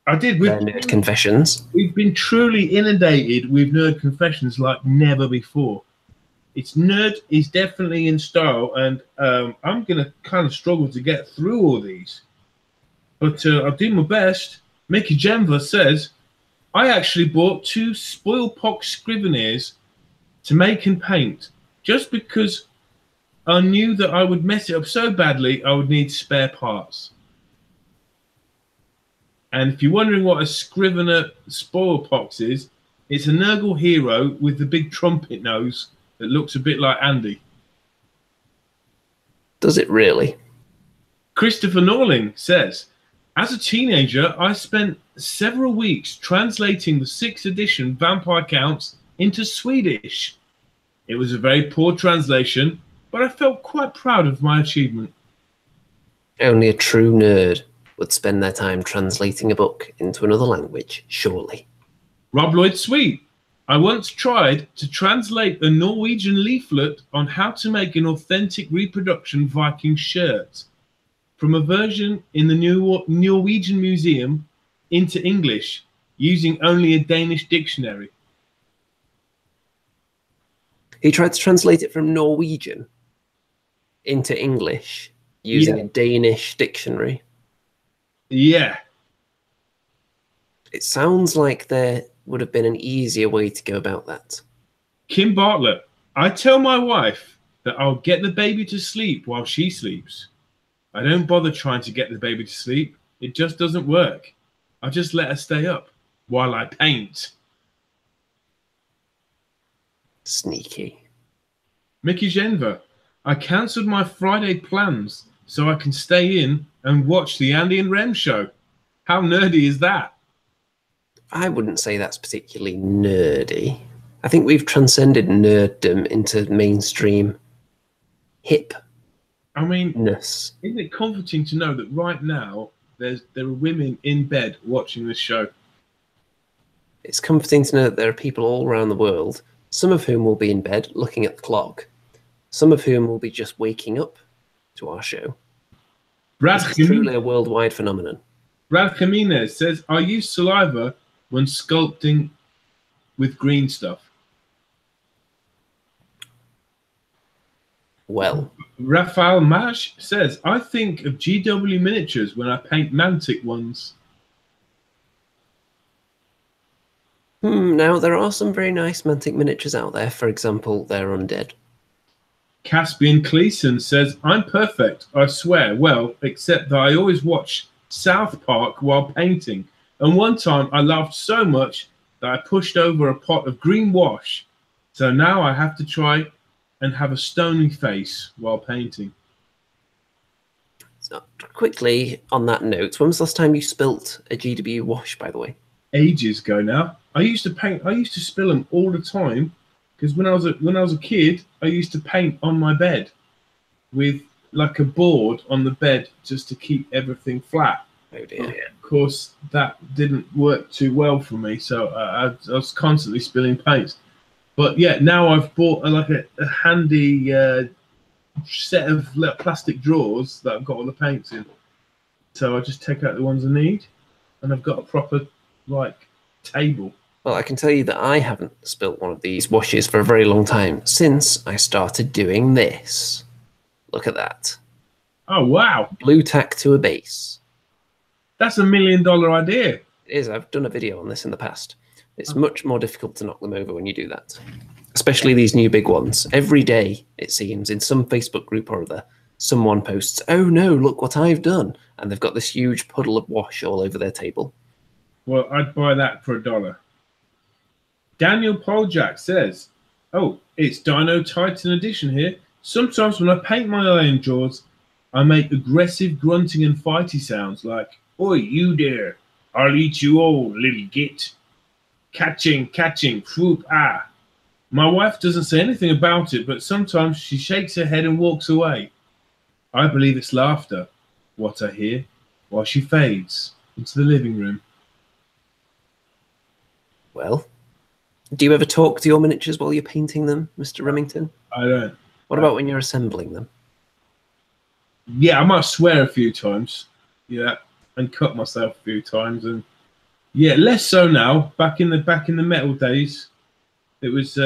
[SPEAKER 1] I did.
[SPEAKER 2] Their nerd confessions.
[SPEAKER 1] We've been truly inundated with nerd confessions like never before. It's nerd is definitely in style, and I'm going to kind of struggle to get through all these. But I'll do my best. Mickey Jenver says, I actually bought 2 spoilpox scriveners to make and paint just because I knew that I would mess it up so badly I would need spare parts. And if you're wondering what a scrivener spoilpox is, it's a Nurgle hero with the big trumpet nose that looks a bit like Andy.
[SPEAKER 2] Does it really?
[SPEAKER 1] Christopher Norling says, as a teenager, I spent several weeks translating the 6th edition Vampire Counts into Swedish. It was a very poor translation, but I felt quite proud of my achievement.
[SPEAKER 2] Only a true nerd would spend their time translating a book into another language, surely.
[SPEAKER 1] Rob Lloyd Sweet. I once tried to translate a Norwegian leaflet on how to make an authentic reproduction Viking shirt from a version in the Norwegian Museum into English using only a Danish dictionary.
[SPEAKER 2] He tried to translate it from Norwegian into English using a Danish dictionary.
[SPEAKER 1] Yeah.
[SPEAKER 2] It sounds like there would have been an easier way to go about that.
[SPEAKER 1] Kim Bartlett. I tell my wife that I'll get the baby to sleep while she sleeps. I don't bother trying to get the baby to sleep. It just doesn't work. I just let her stay up while I paint.
[SPEAKER 2] Sneaky.
[SPEAKER 1] Mickey Genver. I cancelled my Friday plans so I can stay in and watch the Andy and Rem show. How nerdy is that?
[SPEAKER 2] I wouldn't say that's particularly nerdy. I think we've transcended nerddom into mainstream hip.
[SPEAKER 1] I mean,
[SPEAKER 2] isn't
[SPEAKER 1] it comforting to know that right now there are women in bed watching this show?
[SPEAKER 2] It's comforting to know that there are people all around the world, some of whom will be in bed looking at the clock, some of whom will be just waking up to our show. It's truly a worldwide phenomenon.
[SPEAKER 1] Brad Jimenez says, I use saliva when sculpting with green stuff.
[SPEAKER 2] Well.
[SPEAKER 1] Rafael Mash says, I think of GW miniatures when I paint Mantic ones.
[SPEAKER 2] Now, there are some very nice Mantic miniatures out there. For example, they're undead.
[SPEAKER 1] Caspian Cleason says, I'm perfect, I swear. Well, except that I always watch South Park while painting. And one time I laughed so much that I pushed over a pot of green wash. So now I have to try and have a stony face while painting.
[SPEAKER 2] So, quickly, on that note, when was the last time you spilt a GW wash, by the way?
[SPEAKER 1] Ages ago now. I used to spill them all the time because when I was a kid, I used to paint on my bed with like a board on the bed just to keep everything flat.
[SPEAKER 2] Oh dear.
[SPEAKER 1] Of course, that didn't work too well for me, so I was constantly spilling paints. But yeah, now I've bought a handy set of little plastic drawers that I've got all the paints in. So I just take out the ones I need, and I've got a proper table.
[SPEAKER 2] Well, I can tell you that I haven't spilt one of these washes for a very long time since I started doing this. Look at that.
[SPEAKER 1] Oh wow!
[SPEAKER 2] Blue tack to a base.
[SPEAKER 1] That's $1 million idea.
[SPEAKER 2] It is. I've done a video on this in the past. It's much more difficult to knock them over when you do that. Especially these new big ones. Every day, it seems, in some Facebook group or other, someone posts, oh no, look what I've done. And they've got this huge puddle of wash all over their table.
[SPEAKER 1] Well, I'd buy that for $1. Daniel Poljak says, oh, it's Dino Titan edition here. Sometimes when I paint my iron jaws, I make aggressive grunting and fighty sounds like, oi, you there. I'll eat you all, little git. Catching, whoop, ah. My wife doesn't say anything about it, but sometimes she shakes her head and walks away. I believe it's laughter, what I hear, while she fades into the living room.
[SPEAKER 2] Well, do you ever talk to your miniatures while you're painting them, Mr. Remington?
[SPEAKER 1] I don't.
[SPEAKER 2] What about when you're assembling them?
[SPEAKER 1] Yeah, I might swear a few times. Yeah, and cut myself a few times, and yeah, less so now. Back in the metal days, it was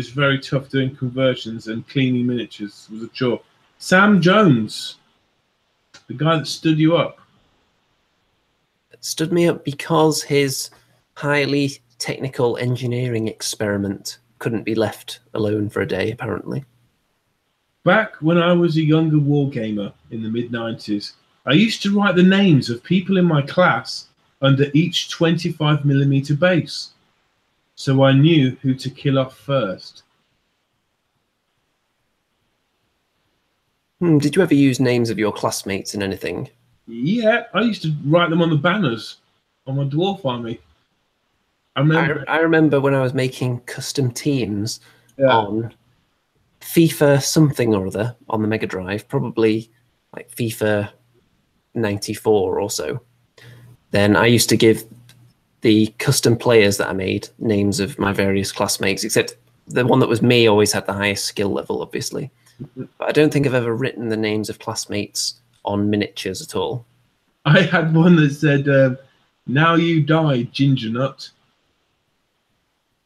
[SPEAKER 1] very tough doing conversions, and cleaning miniatures was a chore. Sam Jones, the guy that stood you up.
[SPEAKER 2] Stood me up because his highly technical engineering experiment couldn't be left alone for a day, apparently.
[SPEAKER 1] Back when I was a younger wargamer in the mid-90s, I used to write the names of people in my class under each 25mm base, so I knew who to kill off first.
[SPEAKER 2] Did you ever use names of your classmates in anything?
[SPEAKER 1] Yeah, I used to write them on the banners on my dwarf army.
[SPEAKER 2] I remember when I was making custom teams on FIFA something or other on the Mega Drive, probably like FIFA 94 or so. Then I used to give the custom players that I made names of my various classmates, except the one that was me always had the highest skill level, obviously. But I don't think I've ever written the names of classmates on miniatures at all.
[SPEAKER 1] I had one that said, "Now you die, ginger nut."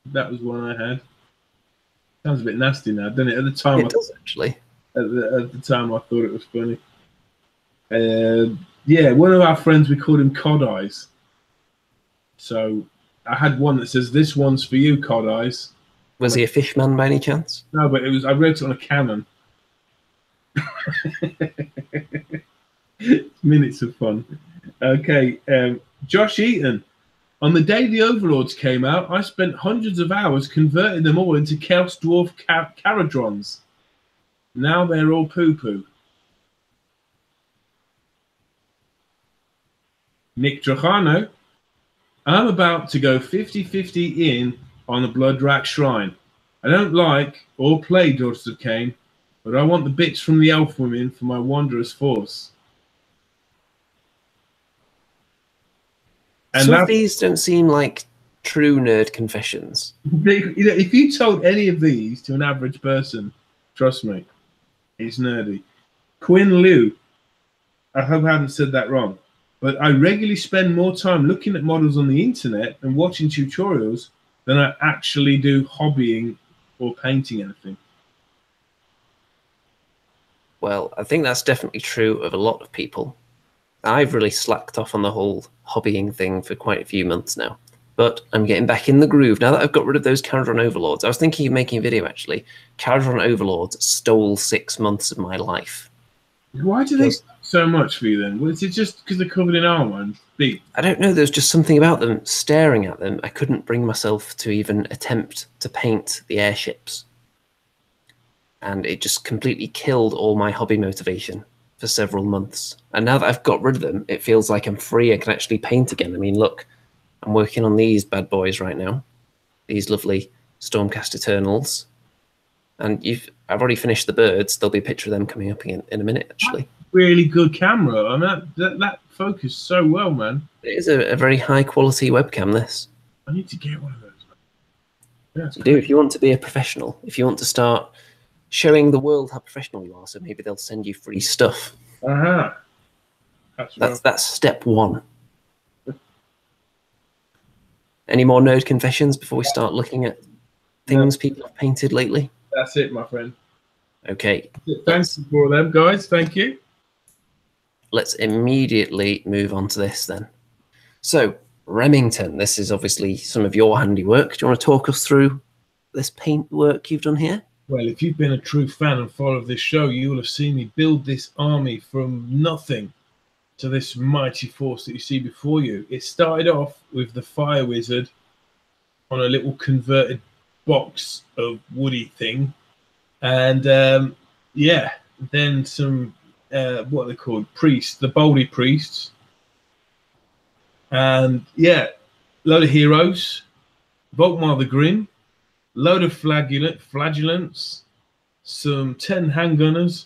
[SPEAKER 1] That was one I had. Sounds a bit nasty now, doesn't it? At the time,
[SPEAKER 2] it does actually.
[SPEAKER 1] At the time, I thought it was funny. Yeah, one of our friends, we called him Cod Eyes. So I had one that says, "This one's for you, Cod Eyes."
[SPEAKER 2] Was he a fishman by any chance?
[SPEAKER 1] No, but it was. I wrote it on a cannon. Minutes of fun. Okay, Josh Eaton. On the day the Overlords came out, I spent hundreds of hours converting them all into Chaos Dwarf Caradrons. Now they're all poo-poo. Nick Trajano. I'm about to go 50-50 in on a Bloodrak Shrine. I don't like or play Daughters of Khaine, but I want the bits from the elf women for my Wanderer's Force.
[SPEAKER 2] And some of these don't seem like true nerd confessions.
[SPEAKER 1] If you told any of these to an average person, trust me, it's nerdy. Quinn Liu, I hope I haven't said that wrong, but I regularly spend more time looking at models on the internet and watching tutorials than I actually do hobbying or painting anything.
[SPEAKER 2] Well, I think that's definitely true of a lot of people. I've really slacked off on the whole hobbying thing for quite a few months now, but I'm getting back in the groove now that I've got rid of those Kharadron Overlords. I was thinking of making a video, actually. Kharadron Overlords stole 6 months of my life.
[SPEAKER 1] Why do they so much for you then? Well, is it just because they're covered in armor and big?
[SPEAKER 2] I don't know. There's just something about them. Staring at them, I couldn't bring myself to even attempt to paint the airships. And it just completely killed all my hobby motivation for several months. And now that I've got rid of them, it feels like I'm free. I can actually paint again. I mean, look, I'm working on these bad boys right now. These lovely Stormcast Eternals. And I've already finished the birds. There'll be a picture of them coming up in a minute, actually.
[SPEAKER 1] Really good camera. I mean, that focused so well, man.
[SPEAKER 2] It is a very high quality webcam, this.
[SPEAKER 1] I need to get one of those.
[SPEAKER 2] Yeah, you do if you want to be a professional. If you want to start showing the world how professional you are, so maybe they'll send you free stuff. That's step one. Any more nerd confessions before we start looking at things people have painted lately?
[SPEAKER 1] That's it, my friend.
[SPEAKER 2] Okay.
[SPEAKER 1] Thanks for them, guys. Thank you.
[SPEAKER 2] Let's immediately move on to this then. So, Remington, this is obviously some of your handiwork. Do you want to talk us through this paint work you've done here?
[SPEAKER 1] Well, if you've been a true fan and followed this show, you will have seen me build this army from nothing to this mighty force that you see before you. It started off with the Fire Wizard on a little converted box of woody thing. And, yeah, then some, what are they called? Priests, the Baldy Priests. And yeah, load of heroes, Volkmar the Grim, load of flagellants, some 10 handgunners,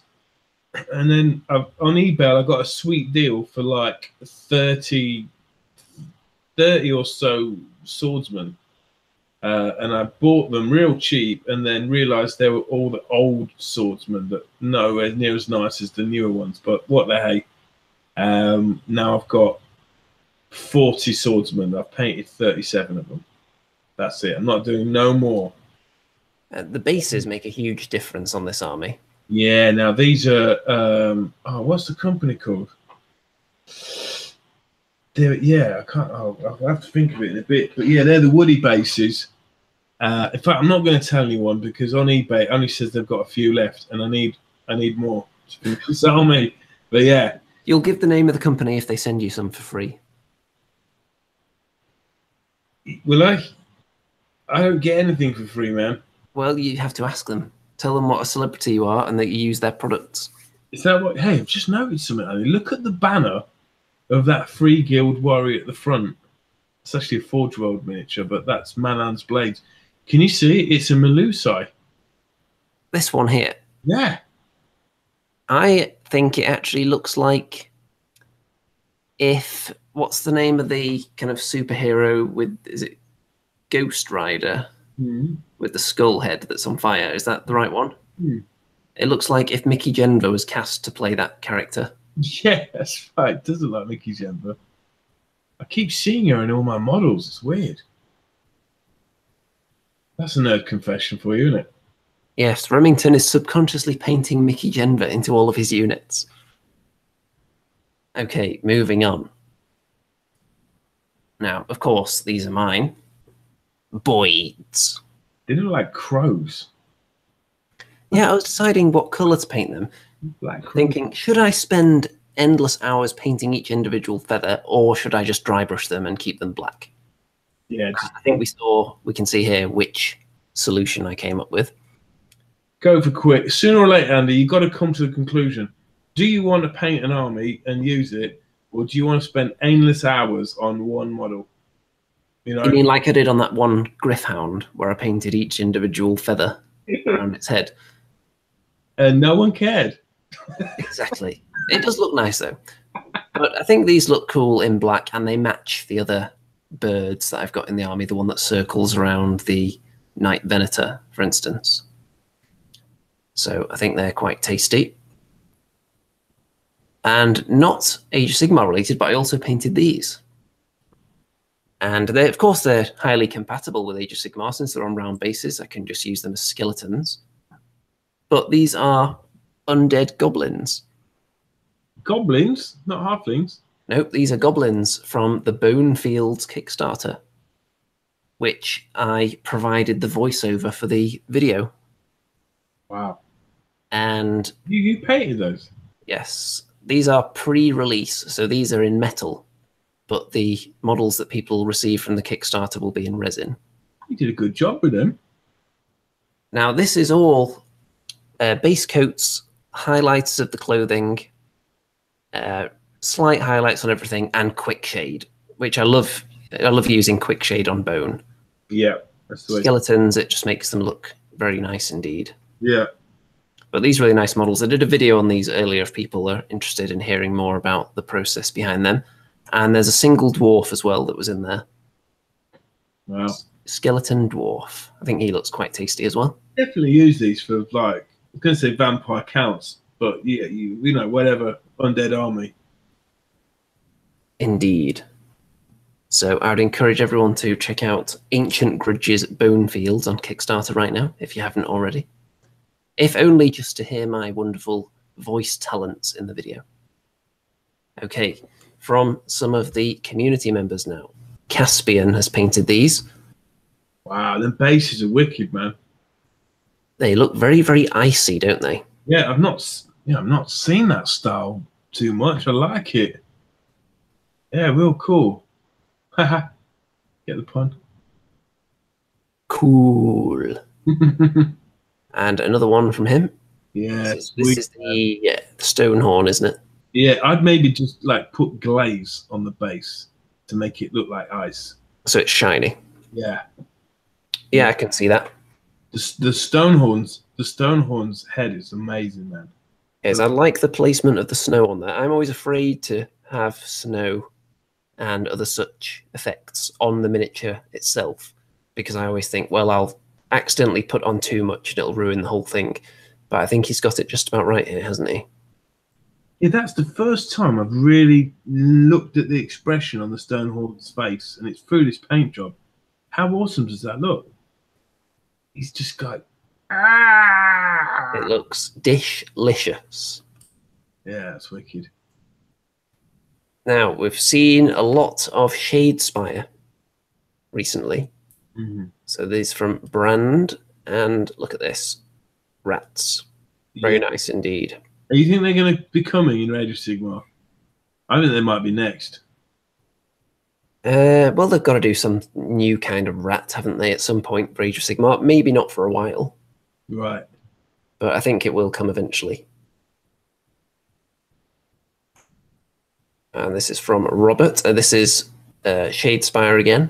[SPEAKER 1] and then on eBay I got a sweet deal for like 30 or so swordsmen. And I bought them real cheap and then realized they were all the old swordsmen that nowhere near as nice as the newer ones. But what the hey. Now I've got 40 swordsmen. I've painted 37 of them. That's it. I'm not doing no more.
[SPEAKER 2] The bases make a huge difference on this army.
[SPEAKER 1] Yeah, now these are what's the company called? Yeah, I can't. I'll have to think of it in a bit. But yeah, they're the woody bases. In fact, I'm not going to tell anyone because on eBay it only says they've got a few left, and I need more to finish this army. But yeah,
[SPEAKER 2] you'll give the name of the company if they send you some for free.
[SPEAKER 1] Will I? I don't get anything for free, man.
[SPEAKER 2] Well, you have to ask them. Tell them what a celebrity you are and that you use their products.
[SPEAKER 1] Is that what? Hey, I've just noticed something. Look at the banner of that Free Guild warrior at the front. It's actually a Forge World miniature, but that's Manan's Blades. Can you see? It's a Melusai.
[SPEAKER 2] This one here?
[SPEAKER 1] Yeah.
[SPEAKER 2] I think it actually looks like if... What's the name of the kind of superhero with... Is it Ghost Rider? With the skull head that's on fire. Is that the right one? It looks like if Mickey Genva was cast to play that character.
[SPEAKER 1] Yeah, that's right. It does look like Mickey Genva. I keep seeing her in all my models. It's weird. That's a nerd confession for you, isn't it?
[SPEAKER 2] Yes, Remington is subconsciously painting Mickey Genva into all of his units. Okay, moving on. Now, of course, these are mine. Boids.
[SPEAKER 1] They look like crows.
[SPEAKER 2] Yeah, I was deciding what colour to paint them.
[SPEAKER 1] Black crows.
[SPEAKER 2] Thinking, should I spend endless hours painting each individual feather, or should I just dry brush them and keep them black?
[SPEAKER 1] Yeah,
[SPEAKER 2] I think we can see here which solution I came up with.
[SPEAKER 1] Go for quick. Sooner or later, Andy, you've got to come to the conclusion. Do you want to paint an army and use it, or do you want to spend endless hours on one model? You know?
[SPEAKER 2] You mean like I did on that one Gryph-hound, where I painted each individual feather around its head?
[SPEAKER 1] And no one cared.
[SPEAKER 2] Exactly. It does look nice, though. But I think these look cool in black, and they match the other birds that I've got in the army, the one that circles around the Knight Venator, for instance. So I think they're quite tasty. And not Age of Sigmar related, but I also painted these. And they, of course, they're highly compatible with Age of Sigmar since they're on round bases. I can just use them as skeletons. But these are undead goblins.
[SPEAKER 1] Goblins? Not halflings?
[SPEAKER 2] Nope, these are goblins from the Bone Fields Kickstarter, which I provided the voiceover for the video.
[SPEAKER 1] Wow.
[SPEAKER 2] And
[SPEAKER 1] you painted those?
[SPEAKER 2] Yes. These are pre-release, so these are in metal, but the models that people receive from the Kickstarter will be in resin.
[SPEAKER 1] You did a good job with them.
[SPEAKER 2] Now, this is all base coats, highlights of the clothing, slight highlights on everything, and quick shade, which I love. I love using quick shade on bone.
[SPEAKER 1] Yeah, that's the way.
[SPEAKER 2] Skeletons, it just makes them look very nice indeed.
[SPEAKER 1] Yeah.
[SPEAKER 2] But these really nice models. I did a video on these earlier if people are interested in hearing more about the process behind them. And there's a single dwarf as well that was in there.
[SPEAKER 1] Wow.
[SPEAKER 2] Skeleton dwarf. I think he looks quite tasty as well.
[SPEAKER 1] Definitely use these for, like, I was going to say vampire counts, but yeah, you know, whatever, undead army.
[SPEAKER 2] Indeed. So I would encourage everyone to check out Ancient Grudge's Bone Fields on Kickstarter right now, if you haven't already. If only just to hear my wonderful voice talents in the video. Okay, from some of the community members now. Caspian has painted these.
[SPEAKER 1] Wow, the bases are wicked, man.
[SPEAKER 2] They look very, very icy, don't they?
[SPEAKER 1] Yeah, I've not seen that style too much. I like it. Yeah, real cool. Haha. Get the pun.
[SPEAKER 2] Cool. And another one from him.
[SPEAKER 1] Yeah,
[SPEAKER 2] this is the stone horn, isn't it?
[SPEAKER 1] Yeah, I'd maybe just like put glaze on the base. to make it look like ice.
[SPEAKER 2] So it's shiny.
[SPEAKER 1] Yeah.
[SPEAKER 2] Yeah, I can see that.
[SPEAKER 1] The Stonehorn's head is amazing, man.
[SPEAKER 2] Yes, I like the placement of the snow on there. I'm always afraid to have snow and other such effects on the miniature itself, because I always think, well, I'll accidentally put on too much and it'll ruin the whole thing. But I think he's got it just about right here, hasn't he?
[SPEAKER 1] Yeah, that's the first time I've really looked at the expression on the Stonehorn's face, and it's through this paint job. How awesome does that look? He's just got...
[SPEAKER 2] It looks dish-licious.
[SPEAKER 1] Yeah, that's wicked.
[SPEAKER 2] Now, we've seen a lot of Shadespire recently. So these from Brand, and look at this. Rats. Very nice indeed.
[SPEAKER 1] You think they're going to be coming in Age of Sigmar? I think they might be next.
[SPEAKER 2] Well, they've got to do some new kind of rat, haven't they, at some point for Age of Sigmar? Maybe not for a while.
[SPEAKER 1] Right.
[SPEAKER 2] But I think it will come eventually. And this is from Robert. This is Shadespire again.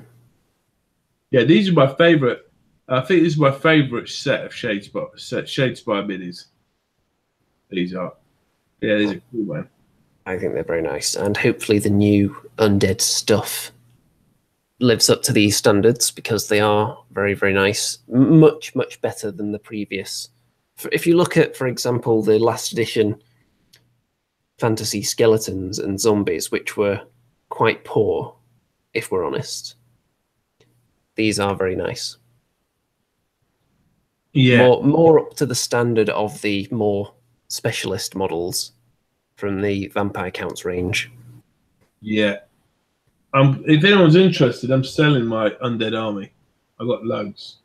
[SPEAKER 1] Yeah, these are my favourite. I think this is my favourite set of Shadespire minis. These are. Yeah, these are cool, man.
[SPEAKER 2] I think they're very nice. And hopefully the new undead stuff lives up to these standards, because they are very, very nice. Much, much better than the previous. If you look at, for example, the last edition fantasy skeletons and zombies, which were quite poor, if we're honest, these are very nice.
[SPEAKER 1] Yeah.
[SPEAKER 2] More up to the standard of the more specialist models from the Vampire Counts range.
[SPEAKER 1] Yeah. If anyone's interested, I'm selling my undead army. I got loads.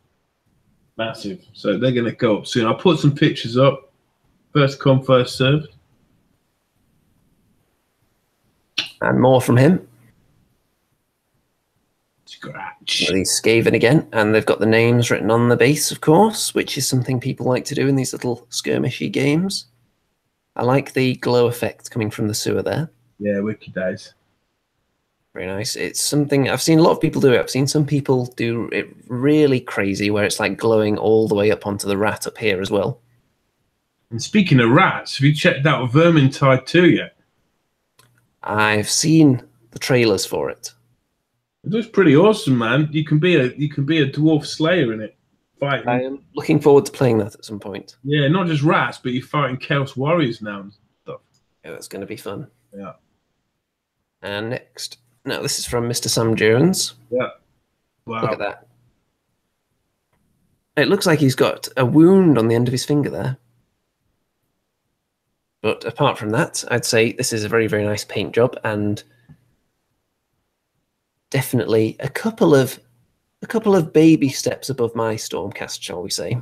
[SPEAKER 1] Massive. So they're going to go up soon. I'll put some pictures up. First come, first served.
[SPEAKER 2] And more from him.
[SPEAKER 1] Scratch.
[SPEAKER 2] He's Skaven again, and they've got the names written on the base, of course, which is something people like to do in these little skirmishy games. I like the glow effect coming from the sewer there.
[SPEAKER 1] Yeah, wicked days.
[SPEAKER 2] Very nice. It's something I've seen a lot of people do it. I've seen some people do it really crazy, where it's like glowing all the way up onto the rat up here as well.
[SPEAKER 1] And speaking of rats, have you checked out Vermintide 2 yet?
[SPEAKER 2] I've seen the trailers for it.
[SPEAKER 1] It looks pretty awesome, man. You can be a dwarf slayer in it, fighting.
[SPEAKER 2] I am looking forward to playing that at some point.
[SPEAKER 1] Yeah, not just rats, but you're fighting Chaos Warriors now and stuff.
[SPEAKER 2] Yeah, that's going to be fun.
[SPEAKER 1] Yeah.
[SPEAKER 2] And next, now this is from Mr. Sam Jones.
[SPEAKER 1] Yeah. Wow.
[SPEAKER 2] Look at that. It looks like he's got a wound on the end of his finger there. But apart from that, I'd say this is a very, very nice paint job, and definitely a couple of baby steps above my Stormcast, shall we say.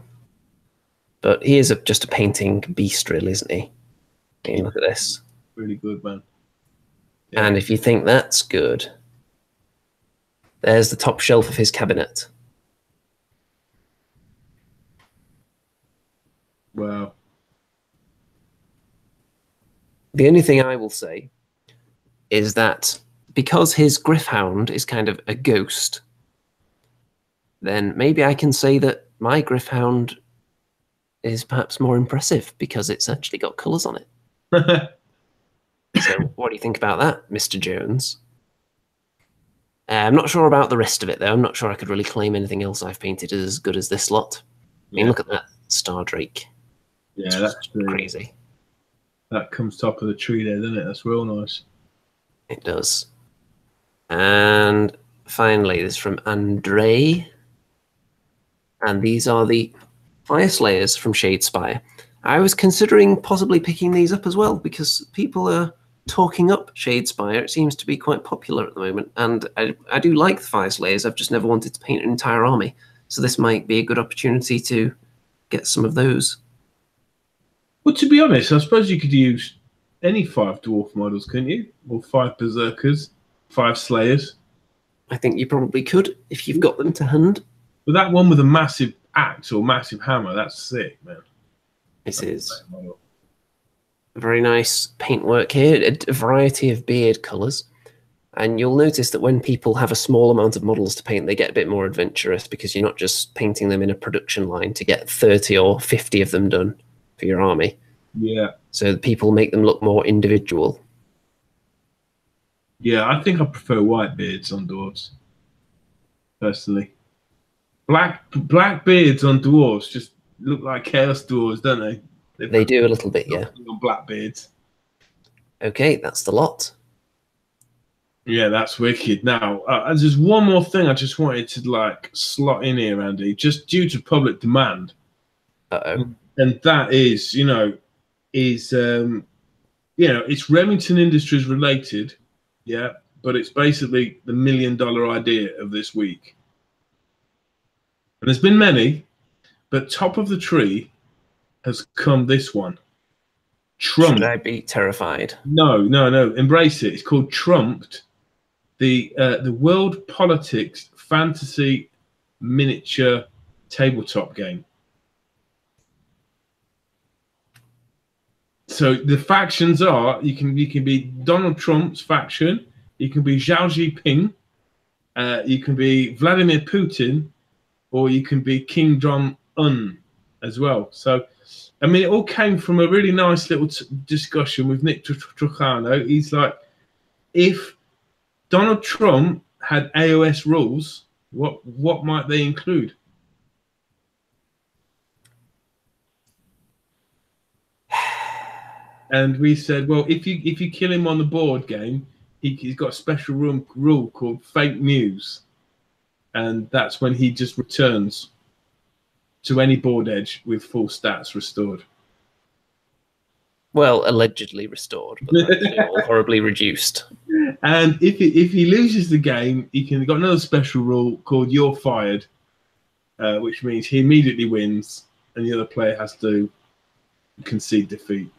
[SPEAKER 2] But he is just a painting beast, really, isn't he? Okay, look at this.
[SPEAKER 1] Really good, man. Yeah.
[SPEAKER 2] And if you think that's good, there's the top shelf of his cabinet.
[SPEAKER 1] Wow.
[SPEAKER 2] The only thing I will say is that because his Gryph-hound is kind of a ghost, then maybe I can say that my Gryph-hound is perhaps more impressive because it's actually got colours on it. So what do you think about that, Mr. Jones? I'm not sure about the rest of it, though. I'm not sure I could really claim anything else I've painted as good as this lot. I mean, look at that Star Drake.
[SPEAKER 1] Yeah, that's
[SPEAKER 2] crazy.
[SPEAKER 1] That comes top of the tree there, doesn't it? That's real nice.
[SPEAKER 2] It does. And finally, this is from Andre. And these are the Fire Slayers from Shadespire. I was considering possibly picking these up as well, because people are talking up Shadespire. It seems to be quite popular at the moment. And I do like the Fire Slayers. I've just never wanted to paint an entire army. So this might be a good opportunity to get some of those.
[SPEAKER 1] Well, to be honest, I suppose you could use any 5 dwarf models, couldn't you? Or 5 berserkers, 5 slayers.
[SPEAKER 2] I think you probably could if you've got them to hand.
[SPEAKER 1] But that one with a massive axe or massive hammer, that's sick, man.
[SPEAKER 2] It is. Very nice paintwork here. A variety of beard colours. And you'll notice that when people have a small amount of models to paint, they get a bit more adventurous because you're not just painting them in a production line to get 30 or 50 of them done for your army.
[SPEAKER 1] Yeah.
[SPEAKER 2] So people make them look more individual.
[SPEAKER 1] Yeah, I think I prefer white beards on dwarves, personally. Black beards on dwarves just look like chaos dwarves, don't they?
[SPEAKER 2] They do a little bit, yeah.
[SPEAKER 1] On black beards.
[SPEAKER 2] Okay, that's the lot.
[SPEAKER 1] Yeah, that's wicked. Now, there's one more thing I just wanted to like slot in here, Andy, just due to public demand.
[SPEAKER 2] Uh-oh.
[SPEAKER 1] And that is, it's Remington Industries related, yeah, but it's basically the $1 million idea of this week. And there's been many, but top of the tree has come this one. Trump.
[SPEAKER 2] Should I be terrified?
[SPEAKER 1] No. Embrace it. It's called Trumped. The World Politics Fantasy Miniature Tabletop Game. So the factions are you can be Donald Trump's faction, you can be Xi Jinping, you can be Vladimir Putin, or you can be King Jong-un as well. So, I mean, it all came from a really nice little discussion with Nick Trucano. He's like, if Donald Trump had AOS rules, what might they include? And we said, well, if you kill him on the board game, he's got a special rule called fake news. And that's when he just returns to any board edge with full stats restored.
[SPEAKER 2] Well, allegedly restored, but all horribly reduced.
[SPEAKER 1] And if he loses the game, he got another special rule called "You're fired," which means he immediately wins, and the other player has to concede defeat.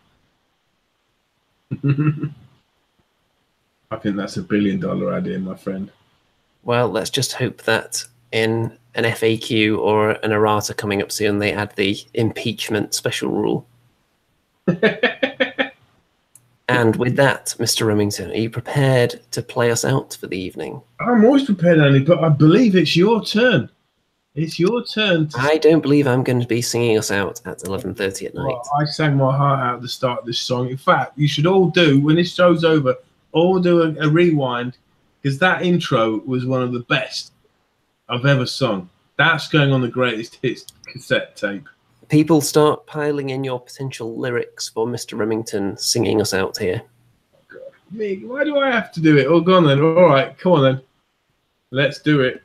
[SPEAKER 1] I think that's $1 billion idea, my friend.
[SPEAKER 2] Well, let's just hope that in an FAQ or an errata coming up soon, they add the impeachment special rule. And with that, Mr. Remington, are you prepared to play us out for the evening?
[SPEAKER 1] I'm always prepared, Andy, but I believe it's your turn. It's your turn.
[SPEAKER 2] I don't believe I'm going to be singing us out at 11:30 at night.
[SPEAKER 1] Well, I sang my heart out at the start of this song. In fact, you should all do, when this show's over, all do a rewind, because that intro was one of the best I've ever sung. That's going on the greatest hits cassette tape.
[SPEAKER 2] People start piling in your potential lyrics for Mr. Remington singing us out here.
[SPEAKER 1] Oh, God. Me, why do I have to do it? Oh, go on then. All right, come on then. Let's do it.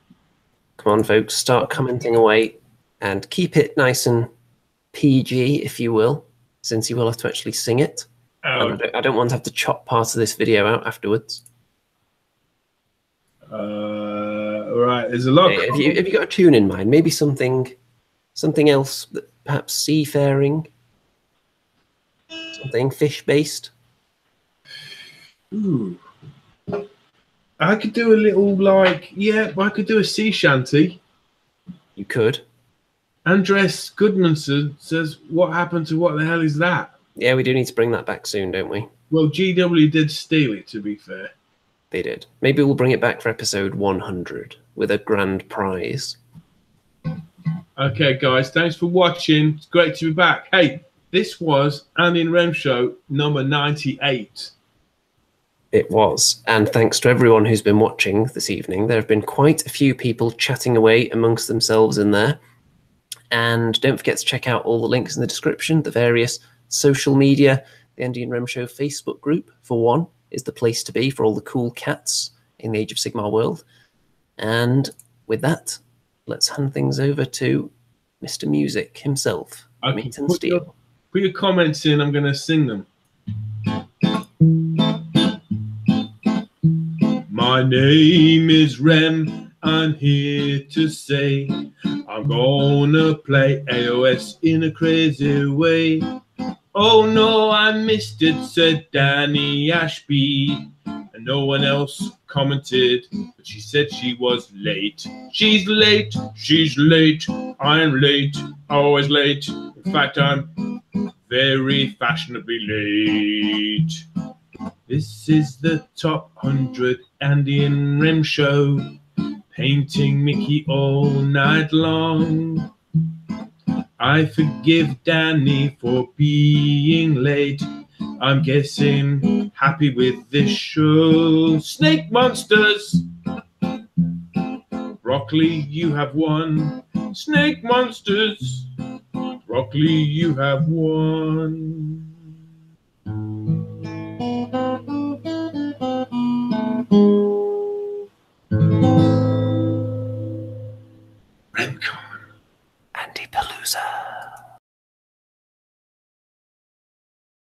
[SPEAKER 2] Come on, folks, start commenting away and keep it nice and PG, if you will, since you will have to actually sing it.
[SPEAKER 1] Oh.
[SPEAKER 2] I don't want to have to chop part of this video out afterwards.
[SPEAKER 1] Right, there's a lot.
[SPEAKER 2] Have you got a tune in mind? Maybe something else, that perhaps seafaring, something fish-based.
[SPEAKER 1] Ooh. I could do a little I could do a sea shanty.
[SPEAKER 2] You could.
[SPEAKER 1] Andres Goodmanson says, "What happened to what the hell is that?"
[SPEAKER 2] Yeah, we do need to bring that back soon, don't we?
[SPEAKER 1] Well, GW did steal it, to be fair.
[SPEAKER 2] They did. Maybe we'll bring it back for episode 100 with a grand prize.
[SPEAKER 1] Okay, guys, thanks for watching. It's great to be back. Hey, this was Andy and Rem Show number 98.
[SPEAKER 2] It was. And thanks to everyone who's been watching this evening. There have been quite a few people chatting away amongst themselves in there. And don't forget to check out all the links in the description, the various social media. The Andy and Rem Show Facebook group, for one, is the place to be for all the cool cats in the Age of Sigmar world. And with that, let's hand things over to Mr. Music himself, Remington Steel.
[SPEAKER 1] Put your comments in, I'm going to sing them. My name is Rem, I'm here to say I'm gonna play AOS in a crazy way. Oh no, I missed it, said Danny Ashby. And no one else commented, but she said she was late. She's late, I'm late, always late. In fact, I'm very fashionably late. This is the top 100 Andy and Rem show, painting Mickey all night long. I forgive Danny for being late. I'm guessing happy with this show. Snake monsters! Broccoli, you have won. Snake monsters! Broccoli, you have won.